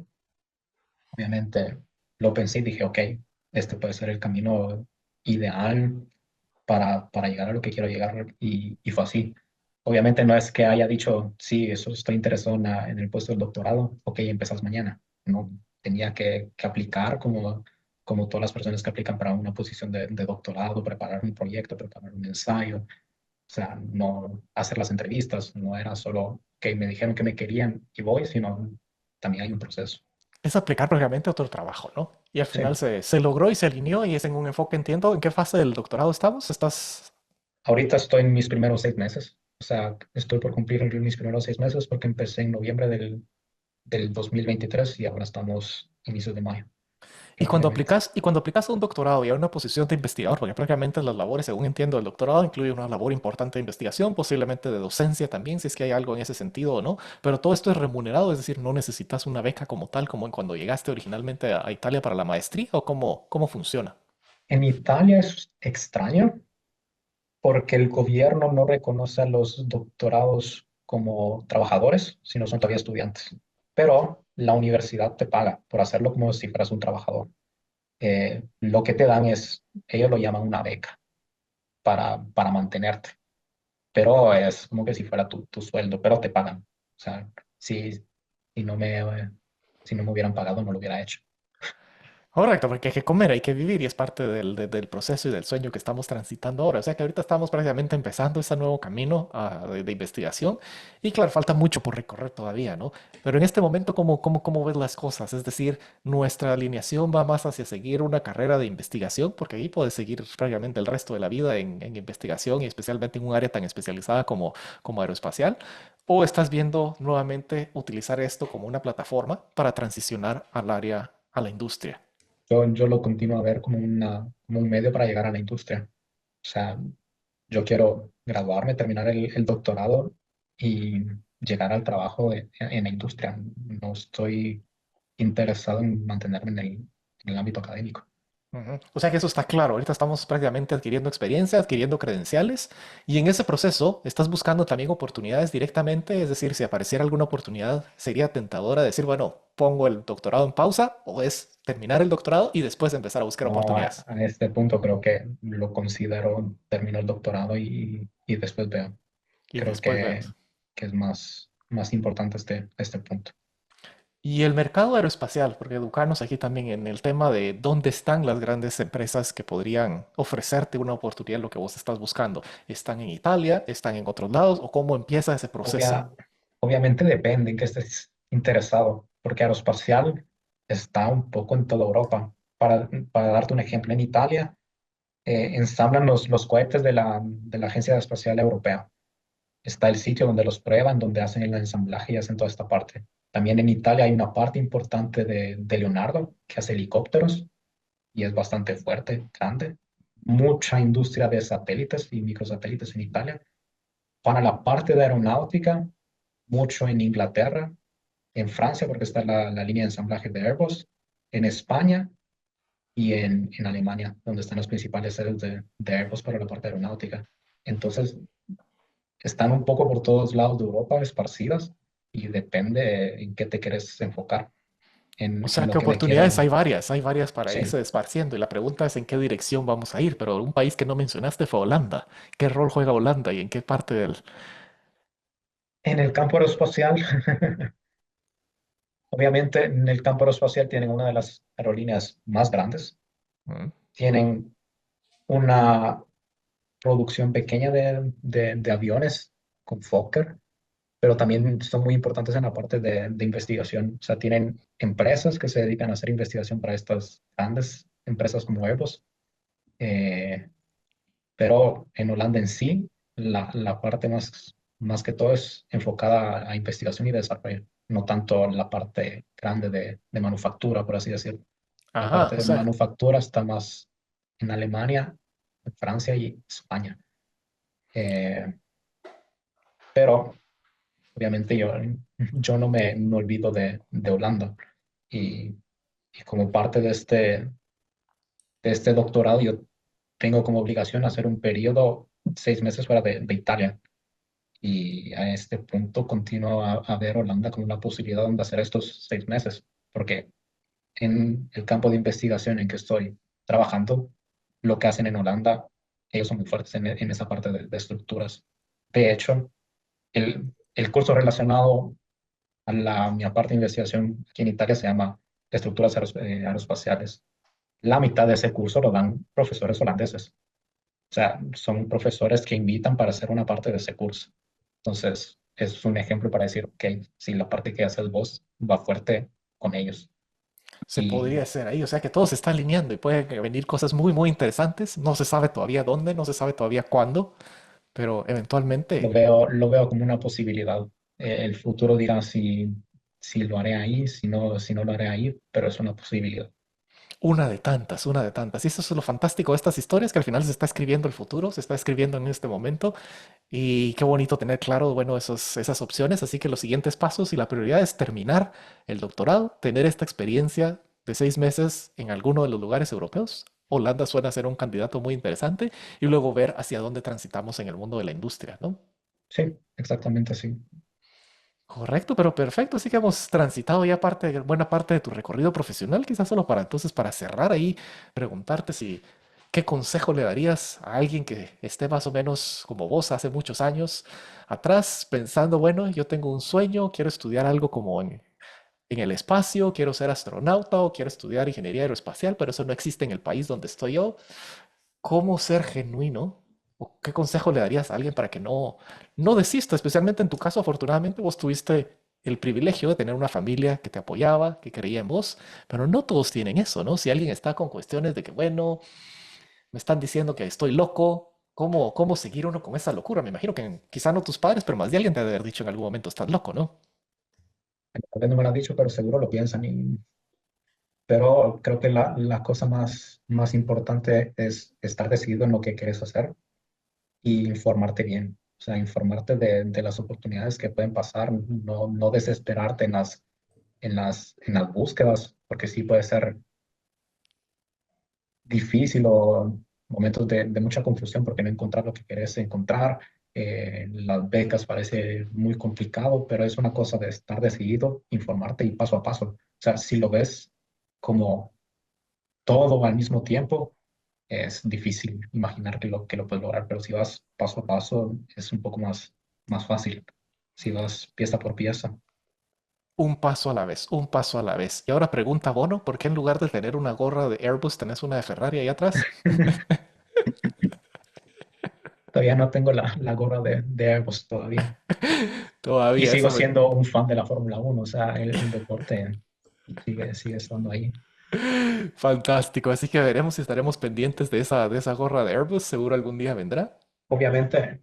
Obviamente lo pensé y dije, ok, este puede ser el camino ideal para llegar a lo que quiero llegar y fue así. Obviamente no es que haya dicho, sí, eso estoy interesado en el puesto del doctorado, ok, empezás mañana. No, tenía que aplicar como todas las personas que aplican para una posición de doctorado, preparar un proyecto, preparar un ensayo, o sea, no hacer las entrevistas, no era solo que me dijeron que me querían y voy, sino también hay un proceso. Es aplicar prácticamente a otro trabajo, ¿no? Y al Sí, final se logró y se alineó y es en un enfoque, entiendo, ¿en qué fase del doctorado estamos? ¿Estás? ahorita estoy en mis primeros 6 meses, o sea, estoy por cumplir mis primeros 6 meses porque empecé en noviembre del 2023 y ahora estamos inicios de mayo prácticamente. Y cuando aplicas a un doctorado y a una posición de investigador, porque prácticamente las labores, según entiendo, del doctorado incluye una labor importante de investigación, posiblemente de docencia también, si es que hay algo en ese sentido o no, pero todo esto es remunerado, es decir, no necesitas una beca como tal, como en cuando llegaste originalmente a Italia para la maestría, o cómo funciona. En Italia es extraño porque el gobierno no reconoce a los doctorados como trabajadores, sino son todavía estudiantes. Pero la universidad te paga por hacerlo como si fueras un trabajador. Lo que te dan es, ellos lo llaman una beca para mantenerte, pero es como que si fuera tu sueldo, pero te pagan. O sea, si, si no me, si no me hubieran pagado, no lo hubiera hecho. Correcto, porque hay que comer, hay que vivir y es parte del proceso y del sueño que estamos transitando ahora. O sea que ahorita estamos prácticamente empezando este nuevo camino de investigación y claro, falta mucho por recorrer todavía, ¿no? Pero en este momento, ¿cómo ves las cosas? Es decir, nuestra alineación va más hacia seguir una carrera de investigación, porque ahí puedes seguir prácticamente el resto de la vida en investigación y especialmente en un área tan especializada como aeroespacial. ¿O estás viendo nuevamente utilizar esto como una plataforma para transicionar al área, a la industria? Yo lo continúo a ver como un medio para llegar a la industria. O sea, yo quiero graduarme, terminar el doctorado y llegar al trabajo en la industria. No estoy interesado en mantenerme en el ámbito académico. Ujú. O sea que eso está claro. Ahorita estamos prácticamente adquiriendo experiencia, adquiriendo credenciales y en ese proceso estás buscando también oportunidades directamente. Es decir, si apareciera alguna oportunidad, sería tentadora decir, bueno, pongo el doctorado en pausa o es terminar el doctorado y después empezar a buscar No, oportunidades. a este punto creo que lo considero, termino el doctorado y después veo. Y Creo después vemos. que es más importante este punto. Y el mercado aeroespacial, porque educarnos aquí también en el tema de dónde están las grandes empresas que podrían ofrecerte una oportunidad en lo que vos estás buscando. ¿Están en Italia? ¿Están en otros lados? ¿O cómo empieza ese proceso? Obvia- Obviamente depende en qué estés interesado, porque aeroespacial está un poco en toda Europa. Para darte un ejemplo, en Italia ensamblan los cohetes de la Agencia Espacial Europea. Está el sitio donde los prueban, donde hacen el ensamblaje y hacen toda esta parte. También en Italia hay una parte importante de Leonardo que hace helicópteros y es bastante fuerte, grande. Mucha industria de satélites y microsatélites en Italia. Para la parte de aeronáutica, mucho en Inglaterra, en Francia, porque está la línea de ensamblaje de Airbus, en España y en Alemania, donde están las principales sedes de Airbus para la parte aeronáutica. Entonces, están un poco por todos lados de Europa esparcidas y depende en qué te quieres enfocar, O en sea lo que que me oportunidades quiero. hay varias para Sí. irse esparciendo. Y la pregunta es en qué dirección vamos a ir. Pero un país que no mencionaste fue Holanda. ¿Qué rol juega Holanda y en qué parte del... En el campo aeroespacial, obviamente en el campo aeroespacial tienen una de las aerolíneas más grandes, Mm. tienen una producción pequeña de aviones con Fokker, pero también son muy importantes en la parte de investigación. O sea, tienen empresas que se dedican a hacer investigación para estas grandes empresas como Airbus. Eh, pero en Holanda en sí, la parte más que todo es enfocada a investigación y desarrollo, no tanto la parte grande de manufactura, por así decirlo. La Ajá, parte o de sea, manufactura está más en Alemania, en Francia y España. Eh, pero obviamente yo no me olvido de Holanda y, y como parte de este doctorado yo tengo como obligación hacer un periodo 6 meses fuera de Italia. Y a este punto continúo a ver Holanda como una posibilidad donde hacer estos 6 meses, porque en el campo de investigación en que estoy trabajando, lo que hacen en Holanda, ellos son muy fuertes en esa parte de estructuras. De hecho, el curso relacionado a mi parte de investigación aquí en Italia se llama Estructuras Aeroespaciales. La mitad de ese curso lo dan profesores holandeses. O sea, son profesores que invitan para hacer una parte de ese curso. Entonces, es un ejemplo para decir, ok, si la parte que haces vos va fuerte con ellos. se podría Y hacer ahí, o sea que todo se está alineando y pueden venir cosas muy, muy interesantes. No se sabe todavía dónde, no se sabe todavía cuándo, pero eventualmente lo veo como una posibilidad. El futuro dirá si lo haré ahí, si no lo haré ahí, pero es una posibilidad. una de tantas, una de tantas. Y eso es lo fantástico de estas historias, que al final se está escribiendo el futuro, se está escribiendo en este momento. Y qué bonito tener claro, bueno, esas opciones. Así que los siguientes pasos y la prioridad es terminar el doctorado, tener esta experiencia de 6 meses en alguno de los lugares europeos. Holanda suena ser un candidato muy interesante y luego ver hacia dónde transitamos en el mundo de la industria, ¿no? Sí, exactamente así. Correcto, pero perfecto. Así que hemos transitado ya buena parte de tu recorrido profesional. Quizás solo para entonces, para cerrar ahí, preguntarte si qué consejo le darías a alguien que esté más o menos como vos hace muchos años atrás, pensando, bueno, yo tengo un sueño, quiero estudiar algo como en el espacio, quiero ser astronauta o quiero estudiar ingeniería aeroespacial, pero eso no existe en el país donde estoy yo. ¿Cómo ser genuino? ¿O qué consejo le darías a alguien para que no desista? Especialmente en tu caso, afortunadamente, vos tuviste el privilegio de tener una familia que te apoyaba, que creía en vos, pero no todos tienen eso, ¿no? Si alguien está con cuestiones de que, bueno, me están diciendo que estoy loco, ¿cómo seguir uno con esa locura? Me imagino que quizá no tus padres, pero más de alguien te ha de haber dicho en algún momento, estás loco, ¿no? Tal vez no me lo han dicho, pero seguro lo piensan. Pero creo que la cosa más importante es estar decidido en lo que quieres hacer y informarte bien. O sea, informarte de las oportunidades que pueden pasar, no desesperarte en las búsquedas, porque sí puede ser difícil o momentos de mucha confusión porque no encontrar lo que quieres encontrar. Las becas parece muy complicado, pero es una cosa de estar decidido, informarte y paso a paso. O sea, si lo ves como todo al mismo tiempo, es difícil imaginar que lo puedes lograr, pero si vas paso a paso, es un poco más fácil. Si vas pieza por pieza. Un paso a la vez, un paso a la vez. Y ahora pregunta Bono, ¿por qué en lugar de tener una gorra de Airbus tenés una de Ferrari ahí atrás? Todavía no tengo la gorra de Airbus todavía. Y Todavía, sigo eso me, siendo un fan de la Fórmula 1, o sea, el deporte sigue estando ahí. fantástico, así que veremos si estaremos pendientes de esa gorra de Airbus, seguro algún día vendrá. Obviamente,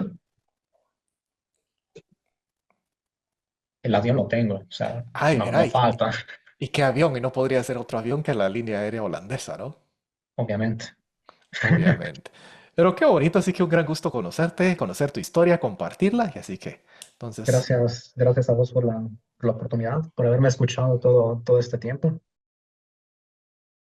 el avión lo tengo, o sea, Ay, mira, no falta, ¿y qué avión? Y no podría ser otro avión que la línea aérea holandesa, ¿no? obviamente. Obviamente. Pero qué bonito, así que un gran gusto conocerte, conocer tu historia, compartirla, y así que, entonces, Gracias a vos por la oportunidad, por haberme escuchado todo este tiempo.